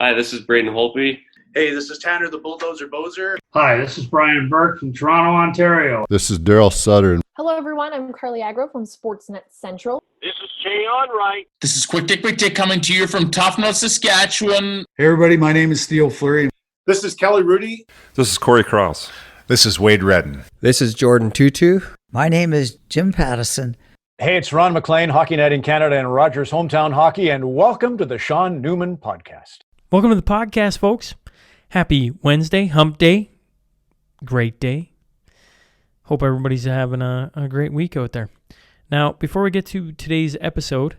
Hi, this is Braden Holtby. Hey, this is Tanner the Bulldozer Bozer. Hi, this is Brian Burke from Toronto, Ontario. This is Daryl Sutter. Hello, everyone. I'm Carly Agro from Sportsnet Central. This is Jay Onright. This is Quick Dick coming to you from Tofnell, Saskatchewan. Hey, everybody. My name is Theo Fleury. This is Kelly Rudy. This is Corey Cross. This is Wade Redden. This is Jordan Tutu. My name is Jim Pattison. Hey, it's Ron McLean, Hockey Night in Canada and Rogers Hometown Hockey, and welcome to the Sean Newman Podcast. Welcome to the podcast, folks. Happy Wednesday, hump day. Great day. Hope everybody's having a great week out there. Now, before we get to today's episode,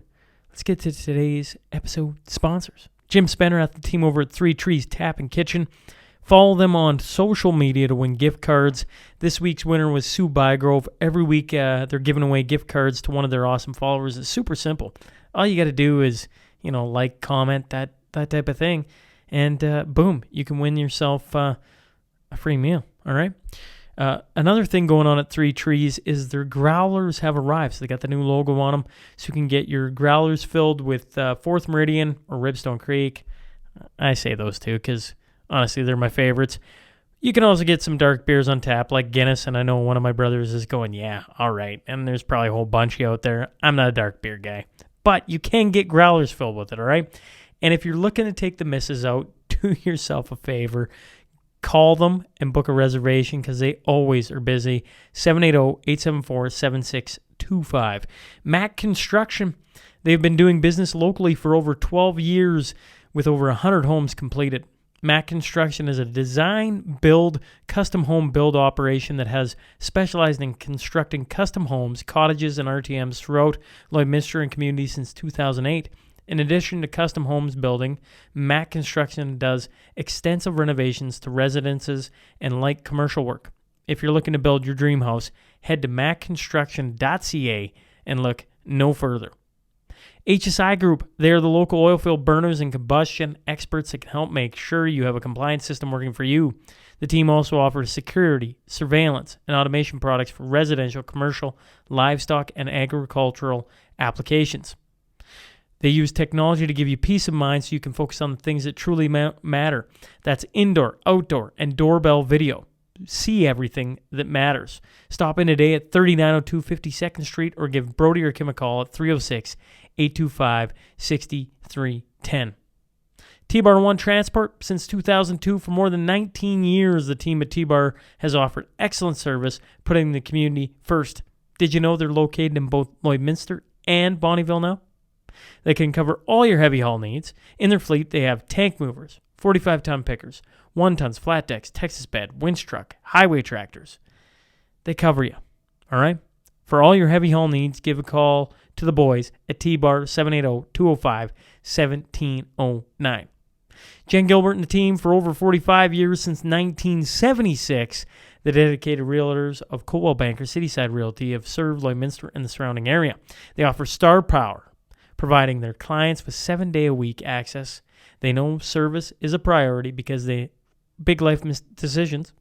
let's get to today's episode sponsors. Jim Spenner at the team over at Three Trees Tap and Kitchen. Follow them on social media to win gift cards. This week's winner was Sue Bygrove. Every week they're giving away gift cards to one of their awesome followers. It's super simple. All you got to do is, like, comment, that type of thing. And boom, you can win yourself a free meal. All right. Another thing going on at Three Trees is their growlers have arrived. So they got the new logo on them. So you can get your growlers filled with 4th Meridian or Ribstone Creek. I say those two because honestly, they're my favorites. You can also get some dark beers on tap like Guinness. And I know one of my brothers is going, yeah, all right. And there's probably a whole bunch out there. I'm not a dark beer guy. But you can get growlers filled with it, all right? And if you're looking to take the missus out, do yourself a favor. Call them and book a reservation because they always are busy. 780-874-7625. Mac Construction. They've been doing business locally for over 12 years with over 100 homes completed. Mac Construction is a design, build, custom home build operation that has specialized in constructing custom homes, cottages, and RTMs throughout Lloydminster and community since 2008. In addition to custom homes building, Mac Construction does extensive renovations to residences and light commercial work. If you're looking to build your dream house, head to macconstruction.ca and look no further. HSI Group, they are the local oil field burners and combustion experts that can help make sure you have a compliance system working for you. The team also offers security, surveillance, and automation products for residential, commercial, livestock, and agricultural applications. They use technology to give you peace of mind so you can focus on the things that truly matter. That's indoor, outdoor, and doorbell video. See everything that matters. Stop in today at 3902 52nd Street or give Brody or Kim a call at 306-825-6310. T-Bar One Transport. Since 2002, for more than 19 years, the team at T-Bar has offered excellent service, putting the community first. Did you know they're located in both Lloydminster and Bonnyville now? They can cover all your heavy haul needs. In their fleet, they have tank movers, 45-ton pickers, 1-tons, flat decks, Texas bed, winch truck, highway tractors. They cover you, all right? For all your heavy haul needs, give a call to the boys at T-Bar 780-205-1709. Jen Gilbert and the team for over 45 years, since 1976, the dedicated realtors of Coldwell Banker Cityside Realty have served Lloydminster and the surrounding area. They offer star power, providing their clients with 7-day-a-week access. They know service is a priority because they big life decisions,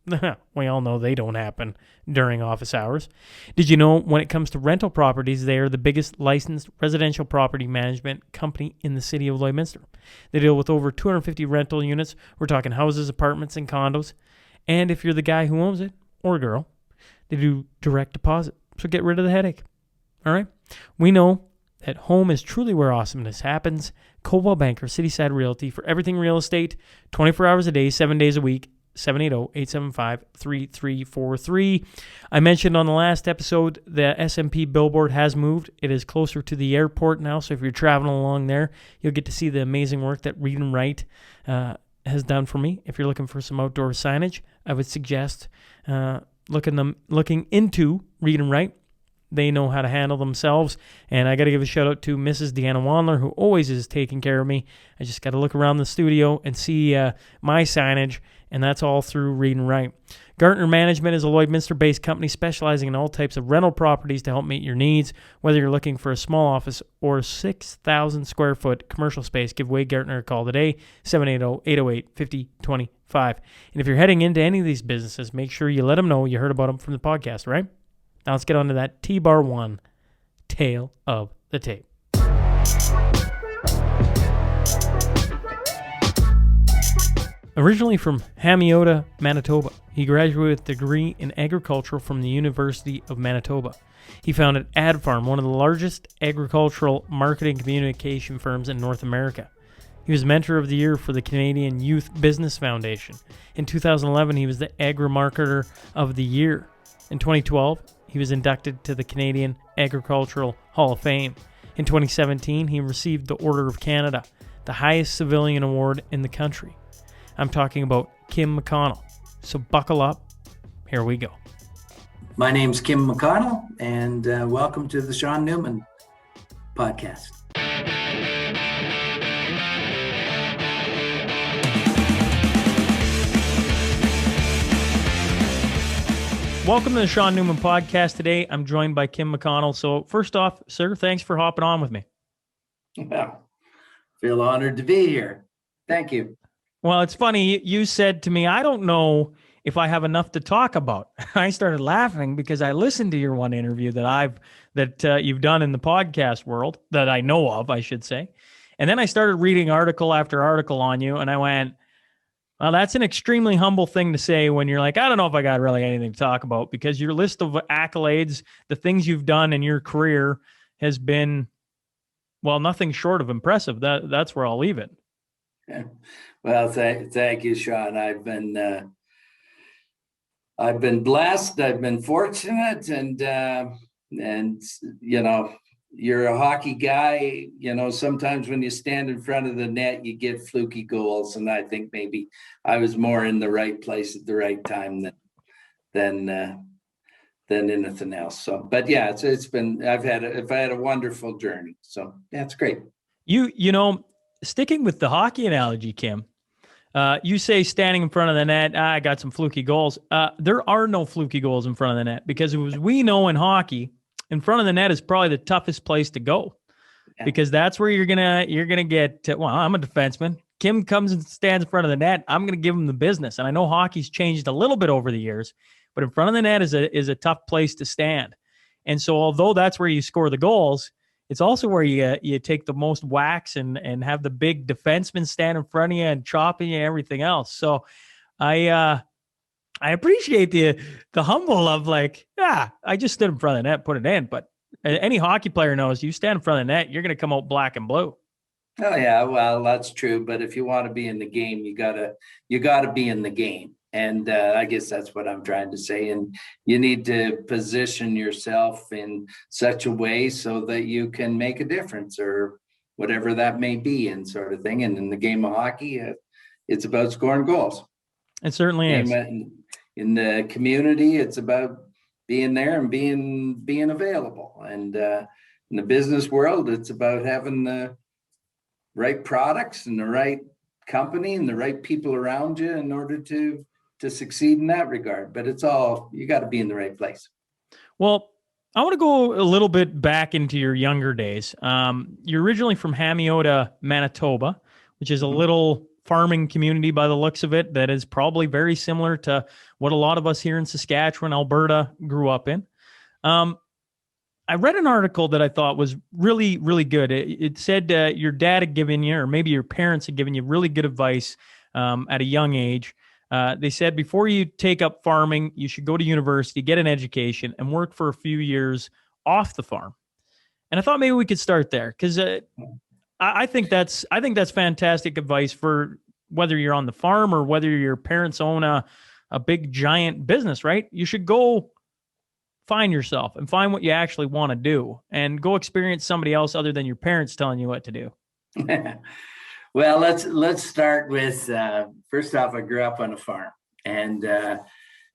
we all know they don't happen during office hours. Did you know when it comes to rental properties, they are the biggest licensed residential property management company in the city of Lloydminster? They deal with over 250 rental units. We're talking houses, apartments, and condos. And if you're the guy who owns it, or girl, they do direct deposit. So get rid of the headache. All right? We know that home is truly where awesomeness happens. Coldwell Banker, Cityside Realty, for everything real estate, 24 hours a day, 7 days a week, 780-875-3343. I mentioned on the last episode that SNP billboard has moved. It is closer to the airport now, so if you're traveling along there, you'll get to see the amazing work that Read and Write has done for me. If you're looking for some outdoor signage, I would suggest looking into Read and Write. They know how to handle themselves. And I got to give a shout out to Mrs. Deanna Wandler, who always is taking care of me. I just got to look around the studio and see my signage, and that's all through Read and Write. Gartner Management is a Lloydminster-based company specializing in all types of rental properties to help meet your needs. Whether you're looking for a small office or 6,000 square foot commercial space, give Wade Gartner a call today, 780-808-5025. And if you're heading into any of these businesses, make sure you let them know you heard about them from the podcast, right? Now let's get on to that T-Bar One tale of the tape. Originally from Hamiota, Manitoba, he graduated with a degree in agriculture from the University of Manitoba. He founded AdFarm, one of the largest agricultural marketing communication firms in North America. He was Mentor of the Year for the Canadian Youth Business Foundation. In 2011, he was the Agri-Marketer of the Year. In 2012, he was inducted to the Canadian Agricultural Hall of Fame. In 2017, he received the Order of Canada, the highest civilian award in the country. I'm talking about Kim McConnell. So buckle up. Here we go. My name's Kim McConnell, and welcome to the Sean Newman podcast. Welcome to the Sean Newman podcast. Today, I'm joined by Kim McConnell. So first off, sir, thanks for hopping on with me. Well, feel honored to be here. Thank you. Well, it's funny. You said to me, I don't know if I have enough to talk about. I started laughing because I listened to your one interview that you've done in the podcast world that I know of, I should say. And then I started reading article after article on you, and I went, well, that's an extremely humble thing to say when you're like, I don't know if I got really anything to talk about, because your list of accolades, the things you've done in your career has been, well, nothing short of impressive. That's where I'll leave it. Well, thank you, Sean. I've been blessed. I've been fortunate, and you know, you're a hockey guy. You know, sometimes when you stand in front of the net, you get fluky goals, and I think maybe I was more in the right place at the right time than anything else. So, but yeah, it's been. I've had a wonderful journey. So yeah, it's great. You know, sticking with the hockey analogy, Kim. You say standing in front of the net, I got some fluky goals. There are no fluky goals in front of the net, because as we know in hockey, in front of the net is probably the toughest place to go, because that's where you're gonna get. Well, I'm a defenseman. Kim comes and stands in front of the net. I'm gonna give him the business. And I know hockey's changed a little bit over the years, but in front of the net is a tough place to stand. And so, although that's where you score the goals, it's also where you take the most whacks and have the big defenseman stand in front of you and chopping you and everything else. So I appreciate the humble of like, I just stood in front of the net, put it in. But any hockey player knows you stand in front of the net, you're going to come out black and blue. Oh yeah, well, that's true. But if you want to be in the game, you gotta be in the game. And I guess that's what I'm trying to say. And you need to position yourself in such a way so that you can make a difference, or whatever that may be, and sort of thing. And in the game of hockey, it's about scoring goals. It certainly is. In the community, it's about being there and being available. And in the business world, it's about having the right products and the right company and the right people around you in order to succeed in that regard. But it's all, you got to be in the right place. Well, I want to go a little bit back into your younger days. You're originally from Hamiota, Manitoba, which is a little farming community by the looks of it that is probably very similar to what a lot of us here in Saskatchewan, Alberta grew up in. I read an article that I thought was really, really good. It said your dad had given you, or maybe your parents had given you really good advice at a young age. They said, before you take up farming, you should go to university, get an education, and work for a few years off the farm. And I thought maybe we could start there, because I think that's fantastic advice for whether you're on the farm or whether your parents own a big giant business, right? You should go find yourself and find what you actually want to do, and go experience somebody else other than your parents telling you what to do. Well, let's start with first off, I grew up on a farm, and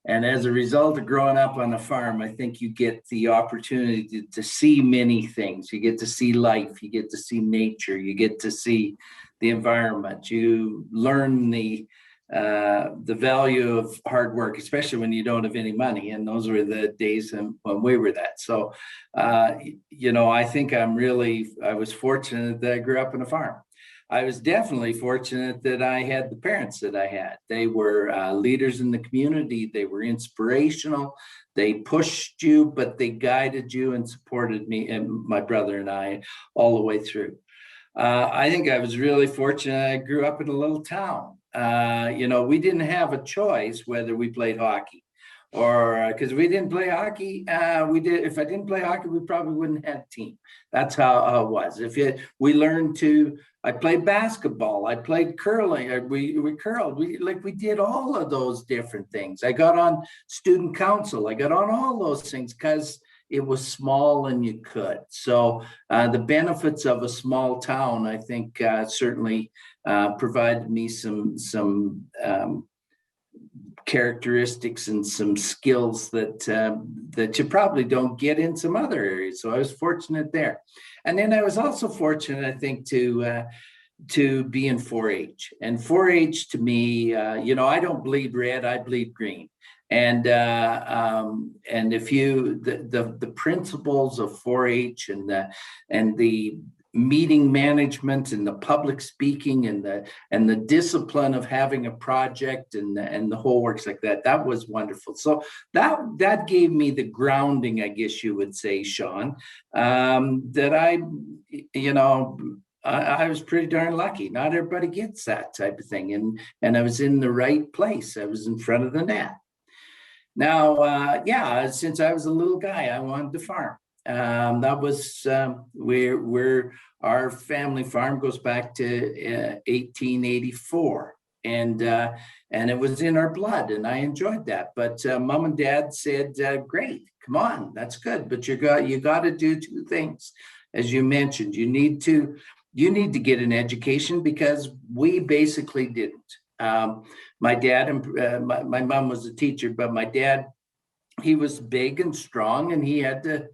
as a result of growing up on a farm, I think you get the opportunity to see many things. You get to see life, you get to see nature, you get to see the environment. You learn the value of hard work, especially when you don't have any money. And those were the days when we were that. So, I think I was fortunate that I grew up on a farm. I was definitely fortunate that I had the parents that I had. They were leaders in the community. They were inspirational. They pushed you, but they guided you and supported me and my brother and I all the way through. I think I was really fortunate. I grew up in a little town. We didn't have a choice whether we played hockey or because we didn't play hockey. We did. If I didn't play hockey, we probably wouldn't have a team. That's how it was. We learned to. I played basketball. I played curling. We curled. We did all of those different things. I got on student council. I got on all those things because it was small and you could. So the benefits of a small town, I think, certainly provided me some characteristics and some skills that you probably don't get in some other areas. So I was fortunate there. And then I was also fortunate, I think, to be in 4-H. And 4-H to me, I don't bleed red, I bleed green. And if the principles of 4-H and the meeting management and the public speaking and the discipline of having a project and the whole works like that was wonderful. So that gave me the grounding, I guess you would say, Sean, that I was pretty darn lucky. Not everybody gets that type of thing, and I was in the right place. I was in front of the net. Now, since I was a little guy, I wanted to farm. That was where our family farm goes back to 1884, and it was in our blood, and I enjoyed that. But Mom and Dad said, "Great, come on, that's good, but you got to do two things, as you mentioned. You need to get an education because we basically didn't." My dad and my mom was a teacher, but my dad, he was big and strong, and he had to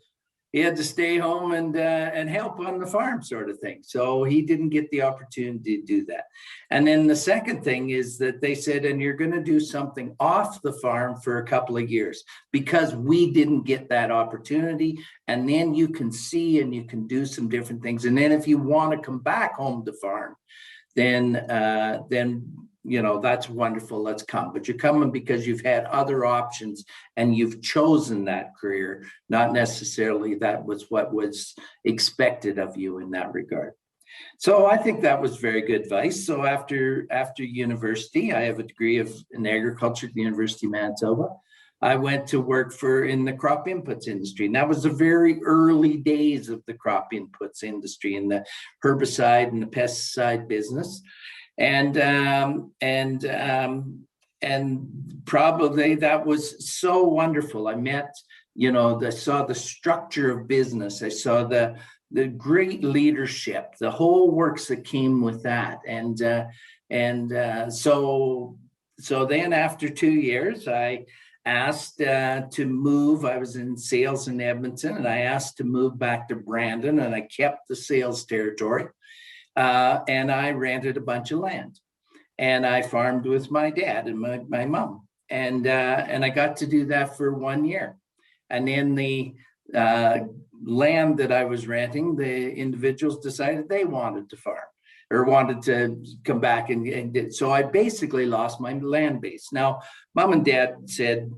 stay home and help on the farm, sort of thing. So he didn't get the opportunity to do that. And then the second thing is that they said, and you're going to do something off the farm for a couple of years because we didn't get that opportunity. And then you can see and you can do some different things. And then if you want to come back home to farm, then that's wonderful, let's come. But you're coming because you've had other options and you've chosen that career, not necessarily that was what was expected of you in that regard. So I think that was very good advice. So after university, I have a degree in agriculture at the University of Manitoba. I went to work in the crop inputs industry. And that was the very early days of the crop inputs industry in the herbicide and the pesticide business. And probably that was so wonderful. I met, I saw the structure of business. I saw the great leadership, the whole works that came with that. So then after 2 years, I asked to move. I was in sales in Edmonton, and I asked to move back to Brandon, and I kept the sales territory. And I rented a bunch of land, and I farmed with my dad and my mom, and I got to do that for 1 year. And then the land that I was renting, the individuals decided they wanted to farm or wanted to come back and did. So I basically lost my land base. Now, Mom and Dad said,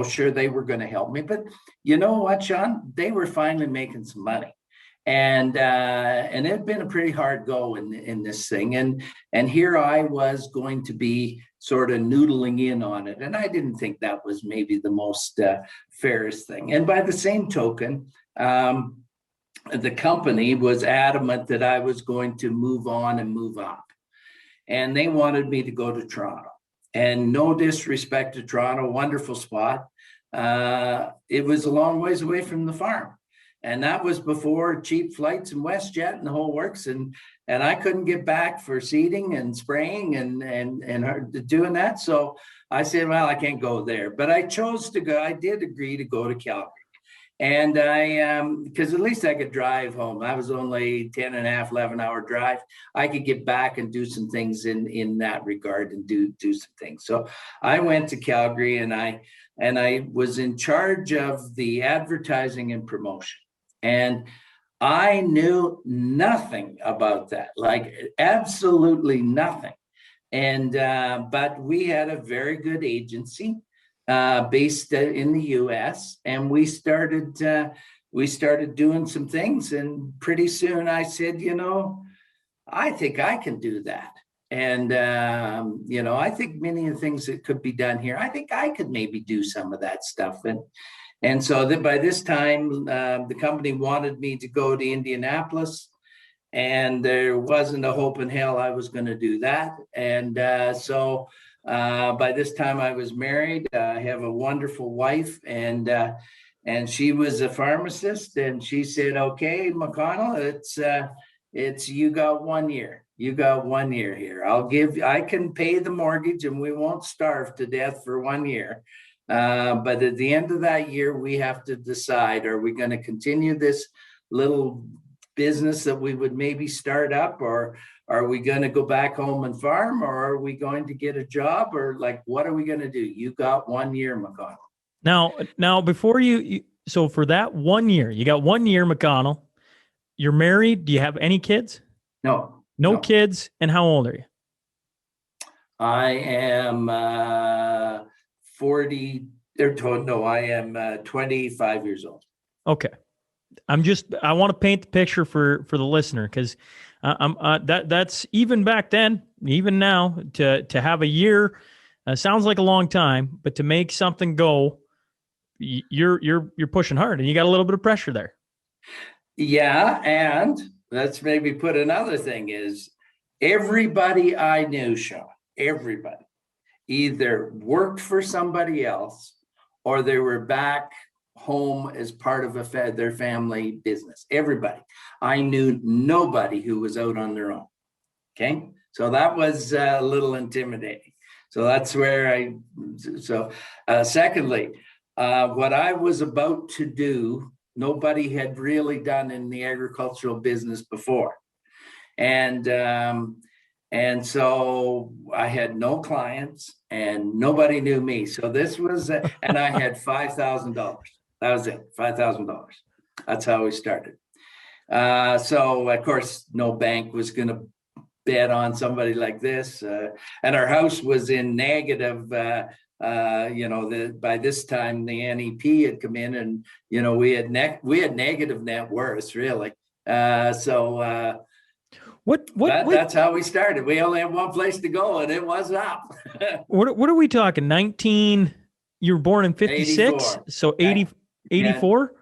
sure, they were going to help me, but you know what, Sean? They were finally making some money. And it had been a pretty hard go in this thing. And here I was going to be sort of noodling in on it. And I didn't think that was maybe the most fairest thing. And by the same token, the company was adamant that I was going to move on and move up. And they wanted me to go to Toronto. And no disrespect to Toronto, wonderful spot. It was a long ways away from the farm. And that was before cheap flights and WestJet and the whole works. And I couldn't get back for seeding and spraying and doing that. So I said, well, I can't go there. But I chose to go. I did agree to go to Calgary. And because at least I could drive home. That was only 10 and a half, 11-hour drive. I could get back and do some things in that regard and do some things. So I went to Calgary, and I was in charge of the advertising and promotion. And I knew nothing about that, like absolutely nothing. And but we had a very good agency based in the U.S. and we started doing some things. And pretty soon I said, I think I can do that. And, I think many of the things that could be done here, I think I could maybe do some of that stuff. And so that by this time, the company wanted me to go to Indianapolis, and there wasn't a hope in hell I was going to do that. And so by this time I was married. I have a wonderful wife, and she was a pharmacist, and she said, "Okay, McConnell, it's you got 1 year. You got 1 year here. I can pay the mortgage, and we won't starve to death for 1 year. But at the end of that year, we have to decide, are we going to continue this little business that we would maybe start up, or are we going to go back home and farm, or are we going to get a job, or like, what are we going to do? You got 1 year, McConnell." Now, before so for that 1 year, you got 1 year, McConnell. You're married. Do you have any kids? No kids. And how old are you? I am 40. No, I am 25 years old. Okay. I want to paint the picture for the listener, because that's even back then, even now, to have a year sounds like a long time, but to make something go, you're pushing hard, and you got a little bit of pressure there. Yeah, and let's maybe put another thing is, everybody I knew, Sean, everybody either worked for somebody else, or they were back home as part of their family business. Everybody. I knew nobody who was out on their own. Okay, so that was a little intimidating. So that's where secondly, what I was about to do, nobody had really done in the agricultural business before. And so I had no clients, and nobody knew me. So this was, and I had $5,000. That was it, $5,000. That's how we started. So of course, no bank was going to bet on somebody like this. And our house was in negative. By this time the NEP had come in, and we had negative net worth, really. That's how we started. We only had one place to go, and it was up. What are we talking? 19? You were born in 56, so 84.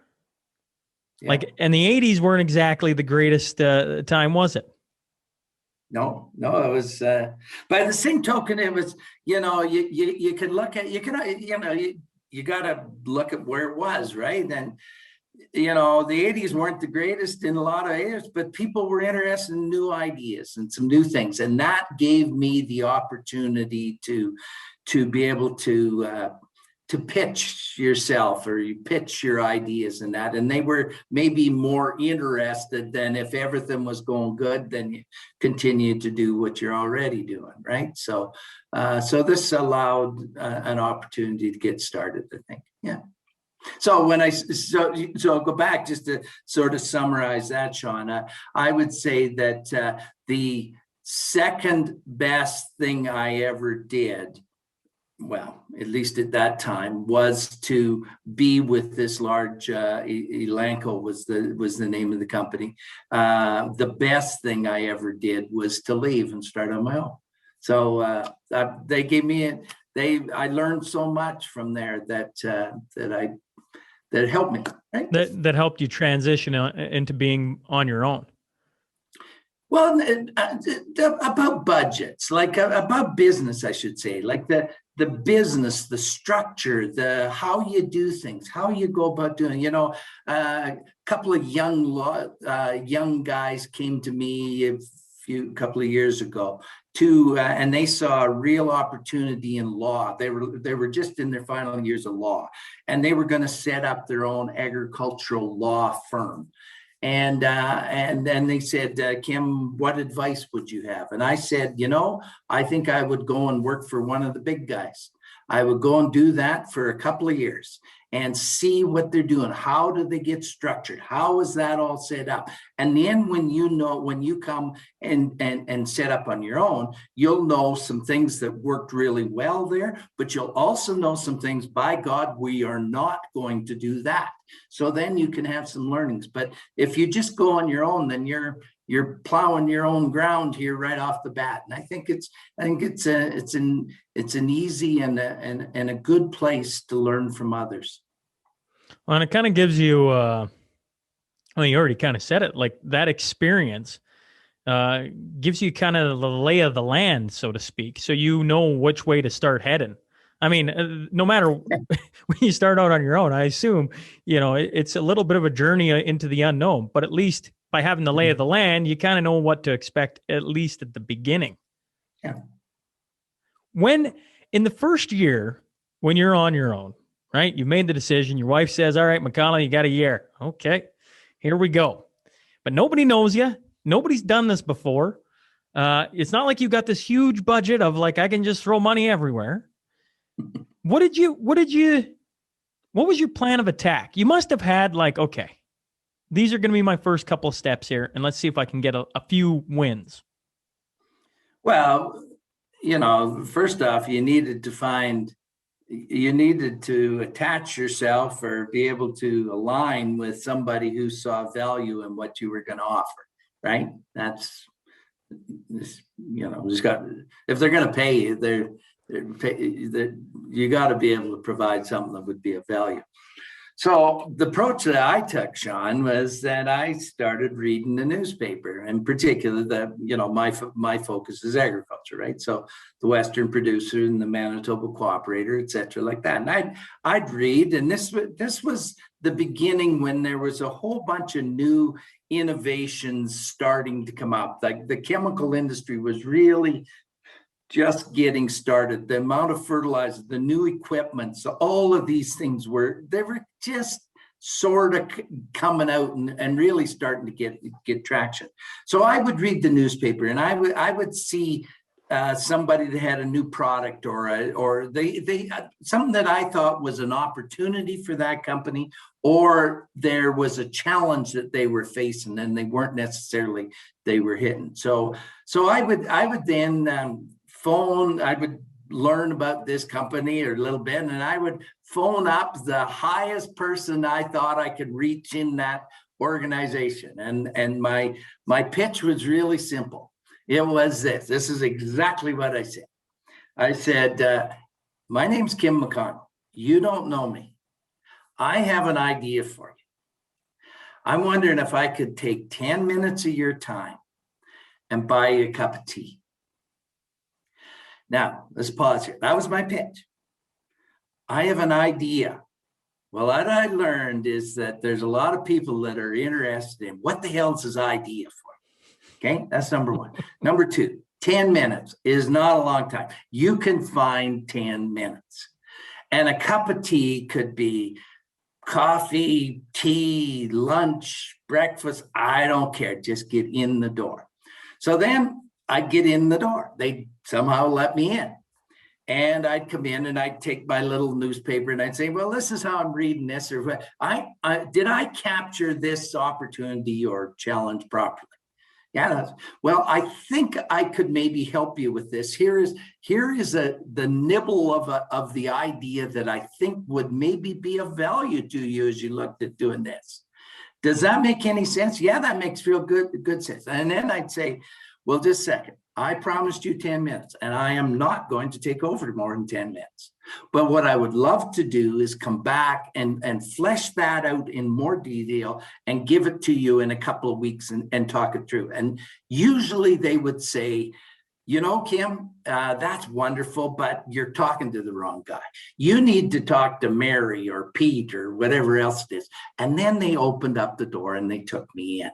Yeah. And the 80s weren't exactly the greatest time, was it? No, it was. By the same token, it was. You could look at. You got to look at where it was, right? And the 80s weren't the greatest in a lot of areas, but people were interested in new ideas and some new things, and that gave me the opportunity to be able to pitch yourself, or you pitch your ideas and that, and they were maybe more interested than if everything was going good, then you continue to do what you're already doing, right? So this allowed an opportunity to get started, I think. Yeah. So so go back just to sort of summarize that, Sean. I would say that the second best thing I ever did, well, at least at that time, was to be with this large Elanco was the name of the company. The best thing I ever did was to leave and start on my own. So they gave me I learned so much from there that helped me. Right? That helped you transition into being on your own. Well, about budgets, like about business, I should say, like the business, the structure, how you do things, how you go about doing. A couple of young guys came to me a couple of years ago and they saw a real opportunity in law. They were just in their final years of law, and they were going to set up their own agricultural law firm. And then they said, "Kim, what advice would you have?" And I said, I think I would go and work for one of the big guys. I would go and do that for a couple of years and see what they're doing. How do they get structured? How is that all set up? And then when you come and set up on your own, you'll know some things that worked really well there, but you'll also know some things, by God, we are not going to do that. So then you can have some learnings. But if you just go on your own, then you're you're plowing your own ground here right off the bat. And I think it's an easy and a good place to learn from others. Well, and it kind of gives you, well, you already kind of said it, like that experience gives you kind of the lay of the land, so to speak. So you know which way to start heading. I mean, no matter when you start out on your own, I assume, it's a little bit of a journey into the unknown, but at least by having the lay of the land, you kind of know what to expect, at least at the beginning. Yeah. When in the first year, when you're on your own, right? You made the decision. Your wife says, all right, McConnell, you got a year. Okay, here we go. But nobody knows you. Nobody's done this before. It's not like you got this huge budget of like, I can just throw money everywhere. What was your plan of attack? You must have had like, okay, these are going to be my first couple of steps here, and let's see if I can get a few wins. Well, first off, you needed to attach yourself or be able to align with somebody who saw value in what you were going to offer, right? That's, just got, if they're going to pay you, you got to be able to provide something that would be of value. So the approach that I took, Sean, was that I started reading the newspaper, in particular my focus is agriculture, right? So the Western Producer and the Manitoba Cooperator, et cetera, like that. And I'd read, and this was the beginning when there was a whole bunch of new innovations starting to come up. Like the chemical industry was really just getting started. The amount of fertilizer, the new equipment, so all of these things were just sort of coming out and really starting to get traction. So I would read the newspaper, and I would see somebody that had a new product or they something that I thought was an opportunity for that company, or there was a challenge that they were facing and they weren't necessarily they were hitting. So I would then phone. I would learn about this company or a little bit, and I would phone up the highest person I thought I could reach in that organization. And my pitch was really simple. It was this. This is exactly what I said. I said, my name's Kim McConnell. You don't know me. I have an idea for you. I'm wondering if I could take 10 minutes of your time and buy you a cup of tea. Now, let's pause here. That was my pitch. I have an idea. Well, what I learned is that there's a lot of people that are interested in what the hell is his idea for. Okay, that's number one. Number two, 10 minutes is not a long time. You can find 10 minutes. And a cup of tea could be coffee, tea, lunch, breakfast. I don't care. Just get in the door. So then I'd get in the door. They'd somehow let me in. And I'd come in and I'd take my little newspaper and I'd say, well, this is how I'm reading this. Or did I capture this opportunity or challenge properly? Yeah. Well, I think I could maybe help you with this. Here is the nibble of the idea that I think would maybe be of value to you as you looked at doing this. Does that make any sense? Yeah, that makes real good sense. And then I'd say, well, just a second. I promised you 10 minutes, and I am not going to take over more than 10 minutes. But what I would love to do is come back and flesh that out in more detail and give it to you in a couple of weeks and talk it through. And usually they would say, Kim, that's wonderful, but you're talking to the wrong guy. You need to talk to Mary or Pete or whatever else it is. And then they opened up the door and they took me in.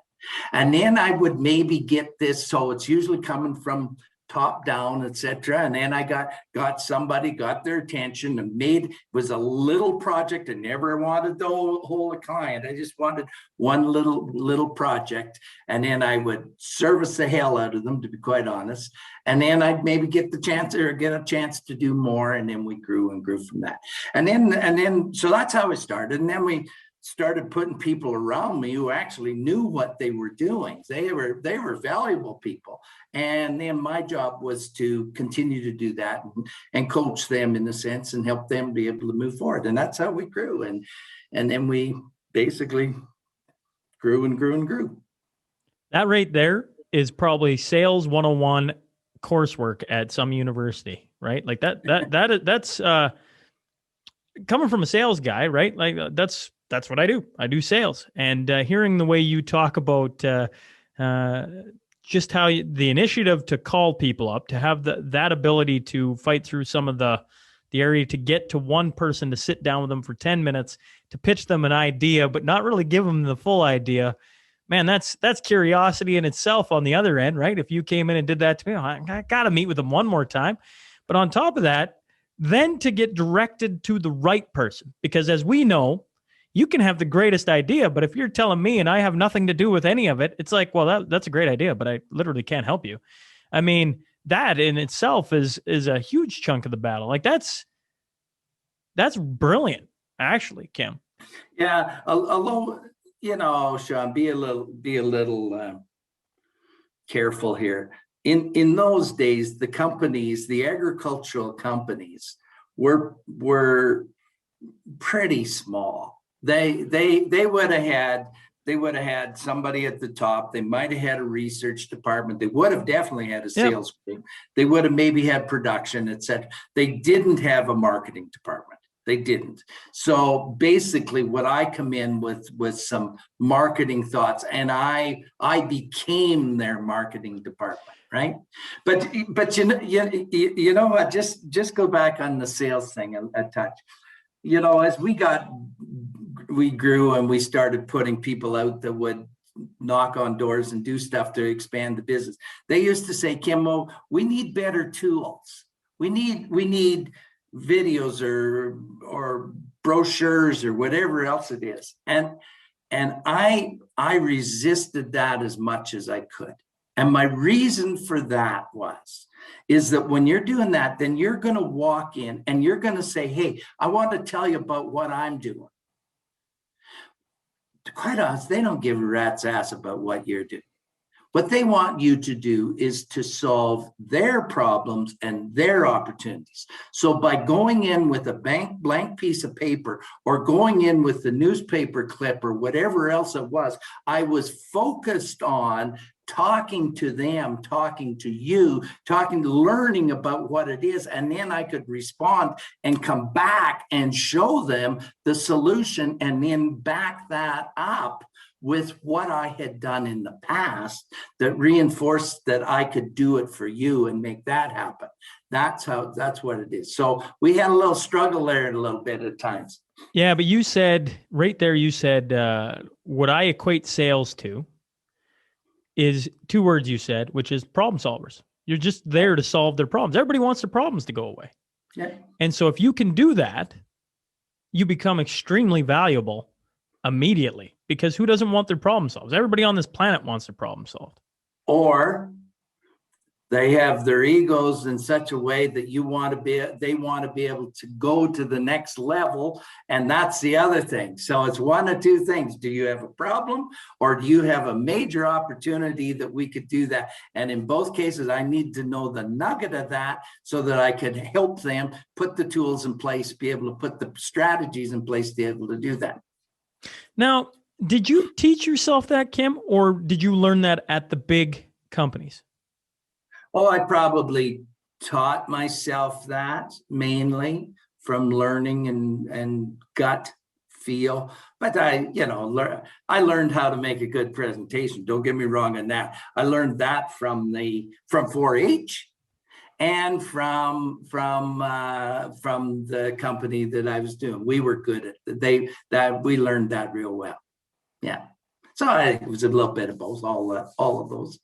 And then I would maybe get this. So it's usually coming from top down, et cetera. And then I got somebody, got their attention and was a little project. I never wanted the whole client. I just wanted one little project. And then I would service the hell out of them, to be quite honest. And then I'd maybe get a chance to do more. And then we grew and grew from that. And then, so that's how it started. And then we started putting people around me who actually knew what they were doing. They were valuable people. And then my job was to continue to do that and coach them in a sense and help them be able to move forward. And that's how we grew. And then we basically grew and grew and grew. That right there is probably sales 101 coursework at some university, right? Like that's coming from a sales guy, right? Like that's what I do. I do sales, and hearing the way you talk about just how the initiative to call people up, to have that ability to fight through some of the area, to get to one person, to sit down with them for 10 minutes, to pitch them an idea, but not really give them the full idea. Man, that's curiosity in itself on the other end, right? If you came in and did that to me, I got to meet with them one more time. But on top of that, then to get directed to the right person, because as we know, you can have the greatest idea, but if you're telling me and I have nothing to do with any of it, it's like, well, that's a great idea, but I literally can't help you. I mean, that in itself is a huge chunk of the battle. Like that's brilliant, actually, Kim. Yeah, although, Sean, be a little careful here. In those days, the companies, the agricultural companies, were pretty small. They would have had somebody at the top. They might have had a research department. They would have definitely had a sales team. They would have maybe had production, etc. They didn't have a marketing department. They didn't. So basically what I come in with some marketing thoughts, and I became their marketing department, right? But you know what, just go back on the sales thing a touch. As we grew and we started putting people out that would knock on doors and do stuff to expand the business. They used to say, Kimmo, we need better tools. We need videos or brochures or whatever else it is. And I resisted that as much as I could. And my reason for that is that when you're doing that, then you're going to walk in and you're going to say, hey, I want to tell you about what I'm doing. Quite honest, they don't give a rat's ass about what you're doing. What they want you to do is to solve their problems and their opportunities. So by going in with a blank piece of paper or going in with the newspaper clip or whatever else it was, I was focused on talking to them, talking to you, learning about what it is. And then I could respond and come back and show them the solution and then back that up with what I had done in the past that reinforced that I could do it for you and make that happen. That's what it is. So we had a little struggle there a little bit at times. Yeah, but you said right there, what I equate sales to is two words you said, which is problem solvers. You're just there to solve their problems. Everybody wants their problems to go away. Yeah. And so if you can do that, you become extremely valuable immediately, because who doesn't want their problem solved? Everybody on this planet wants their problem solved. Or they have their egos in such a way that they want to be able to go to the next level. And that's the other thing. So it's one of two things. Do you have a problem, or do you have a major opportunity that we could do that? And in both cases, I need to know the nugget of that so that I could help them put the tools in place, be able to put the strategies in place to be able to do that. Now, did you teach yourself that, Kim, or did you learn that at the big companies? Oh, I probably taught myself that mainly from learning and gut feel. But I learned how to make a good presentation. Don't get me wrong on that. I learned that from 4-H and from the company that I was doing. We were good at we learned that real well. Yeah. So it was a little bit of both, all of those.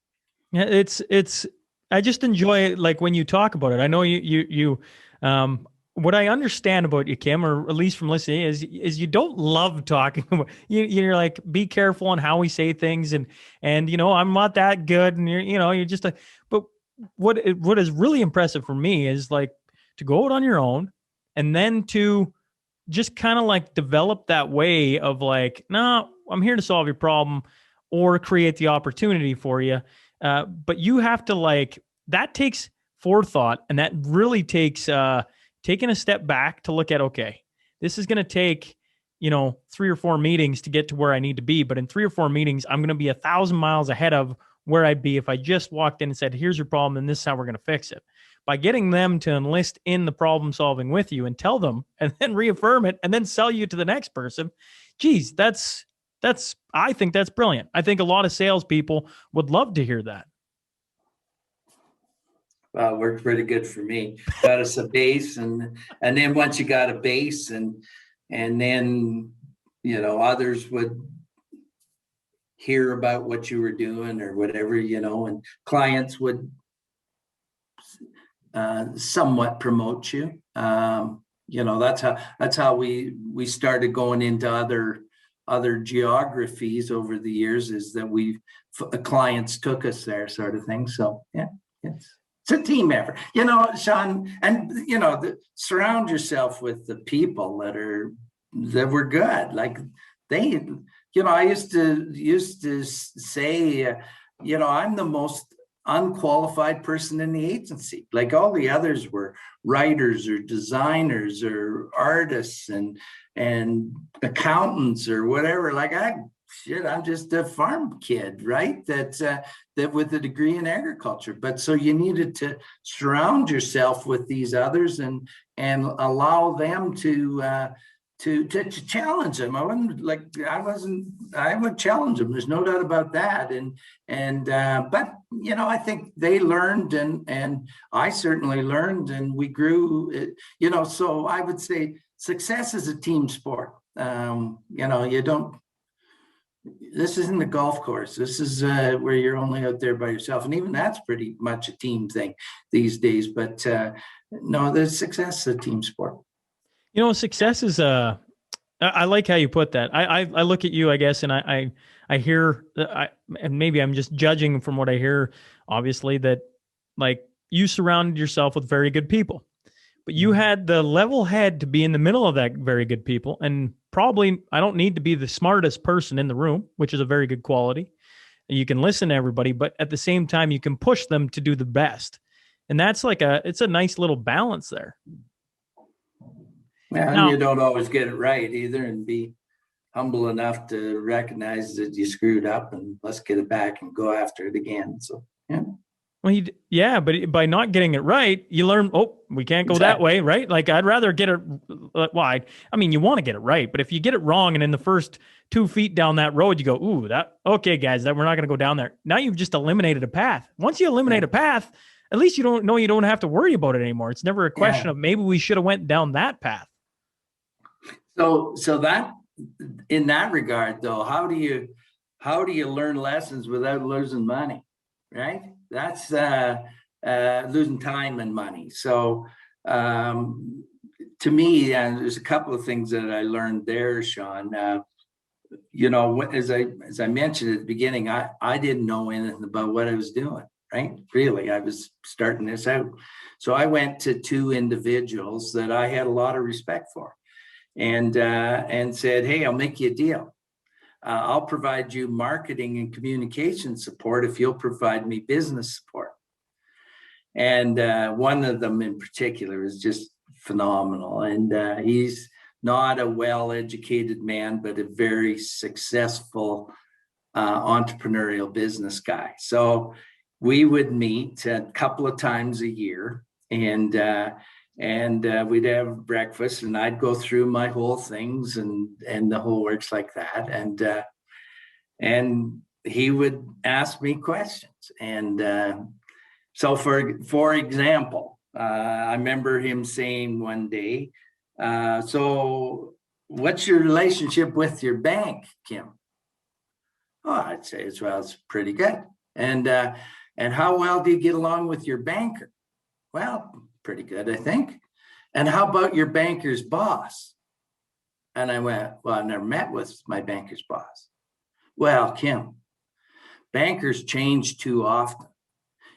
Yeah, it's. I just enjoy it, like when you talk about it. I know you what I understand about you, Kim, or at least from listening, is you don't love talking about. You're like, be careful on how we say things, and I'm not that good, and you're just a. But what is really impressive for me is like to go out on your own, and then to just kind of like develop that way of like, no, I'm here to solve your problem or create the opportunity for you. But you have to that takes forethought, and that really takes taking a step back to look at, okay, this is going to take, 3 or 4 meetings to get to where I need to be. But in 3 or 4 meetings, I'm going to be 1,000 miles ahead of where I'd be if I just walked in and said, here's your problem and this is how we're going to fix it. By getting them to enlist in the problem solving with you and tell them and then reaffirm it and then sell you to the next person. Geez, I think that's brilliant. I think a lot of salespeople would love to hear that. Well, it worked pretty good for me. Got us a base, and then once you got a base, and then others would hear about what you were doing or whatever, and clients would somewhat promote you. That's how we started going into other geographies over the years, is that clients took us there, sort of thing. So yeah, it's a team effort, Sean, and surround yourself with the people that were good. Like I used to say, I'm the most unqualified person in the agency. Like all the others were writers or designers or artists and accountants or whatever. Like I'm just a farm kid, right? That with a degree in agriculture. But so you needed to surround yourself with these others and allow them to challenge them. I would challenge them. There's no doubt about that. But I think they learned, and I certainly learned, and we grew. So I would say success is a team sport. You don't. This isn't a golf course. This is where you're only out there by yourself, and even that's pretty much a team thing these days. But no, the success is a team sport. Success is I like how you put that. I look at you, I guess, and I hear, and maybe I'm just judging from what I hear, obviously, that like you surrounded yourself with very good people, but you had the level head to be in the middle of that very good people. And probably I don't need to be the smartest person in the room, which is a very good quality. You can listen to everybody, but at the same time, you can push them to do the best. And that's it's a nice little balance there. Yeah, and you don't always get it right either, and be humble enough to recognize that you screwed up and let's get it back and go after it again. So, yeah. Well, but by not getting it right, you learn, we can't go that way, right? Like, I'd rather get it, you want to get it right, but if you get it wrong and in the first 2 feet down that road, you go, okay, guys, we're not going to go down there. Now you've just eliminated a path. Once you eliminate a path, at least you don't have to worry about it anymore. It's never a question of maybe we should have went down that path. So that, in that regard, though, how do you learn lessons without losing money, right? That's losing time and money. So to me, there's a couple of things that I learned there, Sean. As I mentioned at the beginning, I didn't know anything about what I was doing, right? Really, I was starting this out. So I went to 2 individuals that I had a lot of respect for, and said, hey, I'll make you a deal. I'll provide you marketing and communication support if you'll provide me business support. And one of them in particular is just phenomenal. And he's not a well-educated man, but a very successful entrepreneurial business guy. So we would meet a couple of times a year, and we'd have breakfast, and I'd go through my whole things and the whole works like that. And he would ask me questions. And so for example, I remember him saying one day, so what's your relationship with your bank, Kim? Oh, I'd say it's pretty good. And how well do you get along with your banker? Well, pretty good, I think. And how about your banker's boss? And I went, well, I've never met with my banker's boss. Well, Kim, bankers change too often.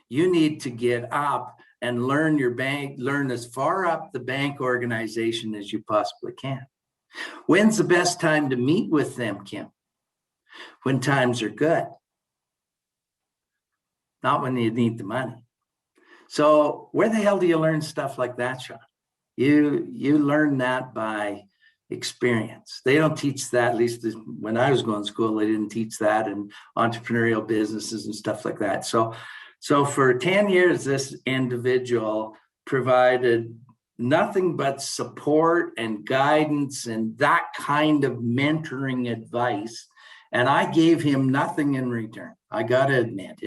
You need to get up and learn as far up the bank organization as you possibly can. When's the best time to meet with them, Kim? When times are good, not when you need the money. So where the hell do you learn stuff like that, Sean? You learn that by experience. They don't teach that, at least when I was going to school, they didn't teach that in entrepreneurial businesses and stuff like that. So for 10 years, this individual provided nothing but support and guidance and that kind of mentoring advice. And I gave him nothing in return. I got to admit,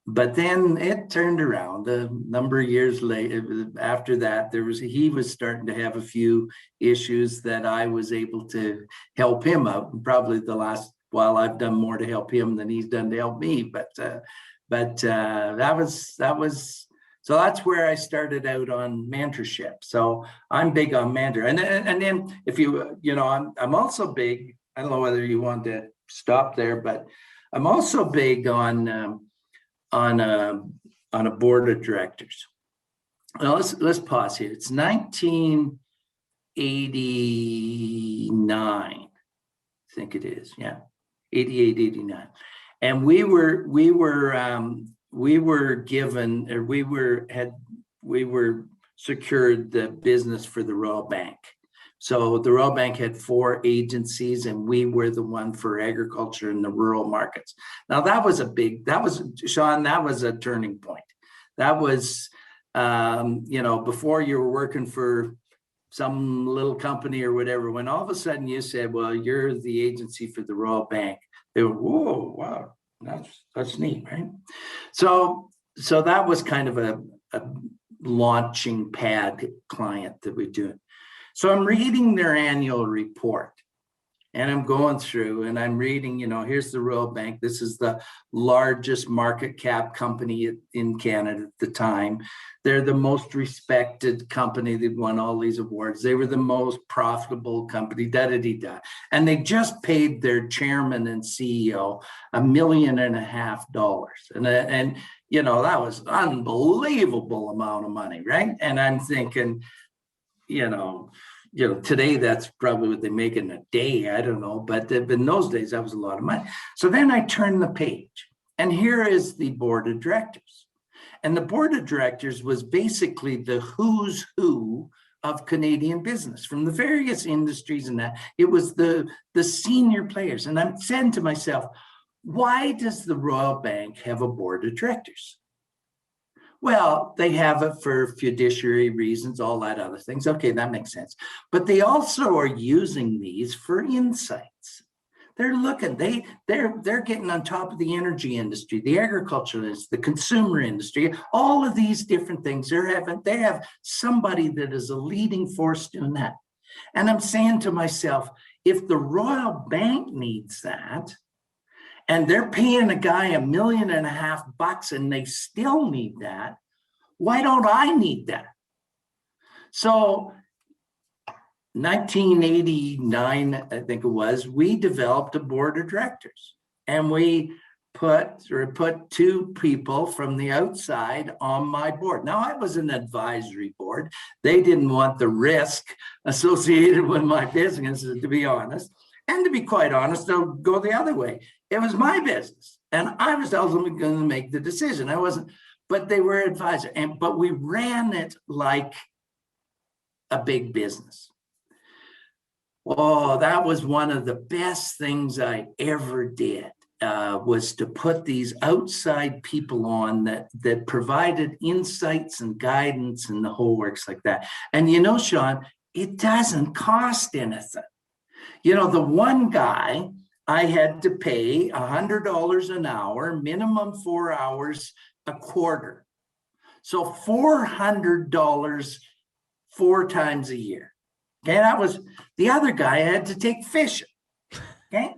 but then it turned around a number of years later. After that, he was starting to have a few issues that I was able to help him out. Probably the last while I've done more to help him than he's done to help me. But that was. So that's where I started out on mentorship. So I'm big on mentor. And then if I'm also big, I don't know whether you want to stop there, but I'm also big on a board of directors. Now let's pause here. It's 1989. I think it is. Yeah. 88, 89. And we were secured the business for the Royal Bank. So the Royal Bank had 4 agencies, and we were the one for agriculture in the rural markets. Now that was Sean, that was a turning point. That was, before you were working for some little company or whatever, when all of a sudden you said, well, you're the agency for the Royal Bank, they were, whoa, wow. That's neat, right? So that was kind of a launching pad client that we do. So I'm reading their annual report, and I'm going through and I'm reading, here's the Royal Bank. This is the largest market cap company in Canada at the time. They're the most respected company. They've won all these awards. They were the most profitable company, da-da-dee-da. And they just paid their chairman and CEO $1.5 million. And that was unbelievable amount of money, right? And I'm thinking, today that's probably what they make in a day. I don't know, but in those days that was a lot of money. So then I turn the page, and here is the board of directors. And the board of directors was basically the who's who of Canadian business from the various industries, and that it was the senior players. And I'm saying to myself, why does the Royal Bank have a board of directors? Well, they have it for fiduciary reasons, all that other things. Okay, that makes sense. But they also are using these for insights. They're looking, they're getting on top of the energy industry, the agricultural industry, the consumer industry, all of these different things. They have somebody that is a leading force doing that. And I'm saying to myself, if the Royal Bank needs that, and they're paying a guy $1.5 million and they still need that, why don't I need that? So 1989, I think it was, we developed a board of directors, and we put 2 people from the outside on my board. Now, I was an advisory board. They didn't want the risk associated with my business, to be honest. And to be quite honest, they'll go the other way. It was my business, and I was ultimately going to make the decision. I wasn't, but they were advisors, but we ran it like a big business. Oh, that was one of the best things I ever did, was to put these outside people on that provided insights and guidance and the whole works like that. And Sean, it doesn't cost anything. The one guy, I had to pay $100 an hour, minimum 4 hours a quarter. So $400 4 times a year. Okay, that was the other guy. I had to take fishing. Okay.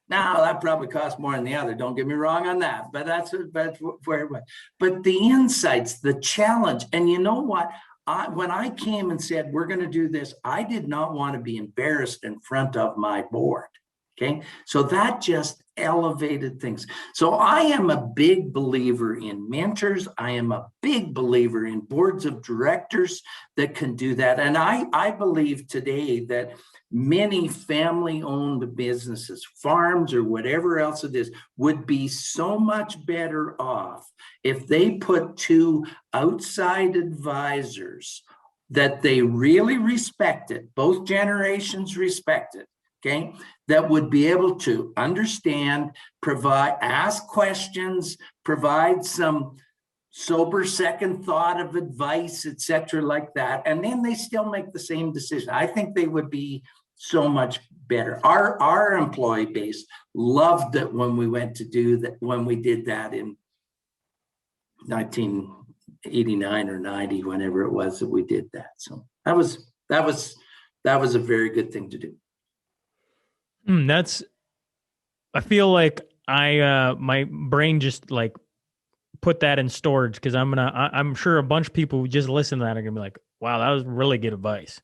Now that probably cost more than the other. Don't get me wrong on that, but that's where it went. But the insights, the challenge, and you know what? When I came and said, we're going to do this, I did not want to be embarrassed in front of my board. Okay, so that just elevated things. So I am a big believer in mentors. I am a big believer in boards of directors that can do that. And I believe today that many family-owned businesses, farms or whatever else it is, would be so much better off if they put 2 outside advisors that they really respected, both generations respected, okay, that would be able to understand, provide, ask questions, provide some sober second thought of advice, etc., like that, and then they still make the same decision. I think they would be so much better. Our employee base loved it when we went to do that, when we did that in 1989 or 90, whenever it was that we did that. So that was a very good thing to do. I feel like my brain just like put that in storage, because I'm sure a bunch of people who just listen to that are gonna be like, wow, that was really good advice.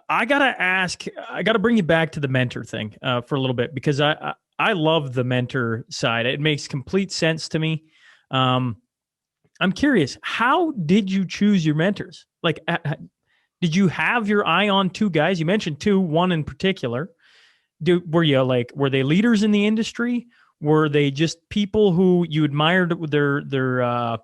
I gotta bring you back to the mentor thing for a little bit, because I love the mentor side. It makes complete sense to me. I'm curious, how did you choose your mentors? Like, did you have your eye on two guys? You mentioned two, one in particular. Were they leaders in the industry? Were they just people who you admired their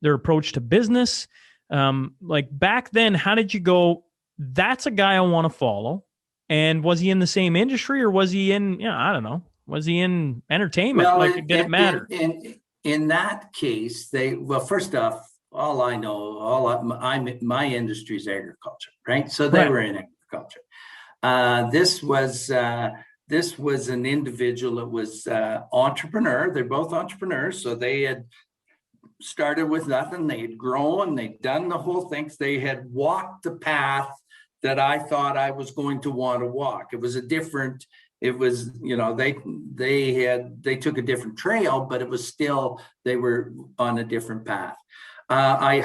approach to business? Like back then, how did you go, that's a guy I want to follow? And was he in the same industry, or was he in, I don't know, was he in entertainment? Well, did it matter? In that case, first off, all I know, my industry is agriculture, right? So they were in agriculture. This was an individual that was entrepreneur. They're both entrepreneurs. So they had started with nothing. They had grown. They'd done the whole thing. They had walked the path that I thought I was going to want to walk. It was they took a different trail, but it was still, they were on a different path. I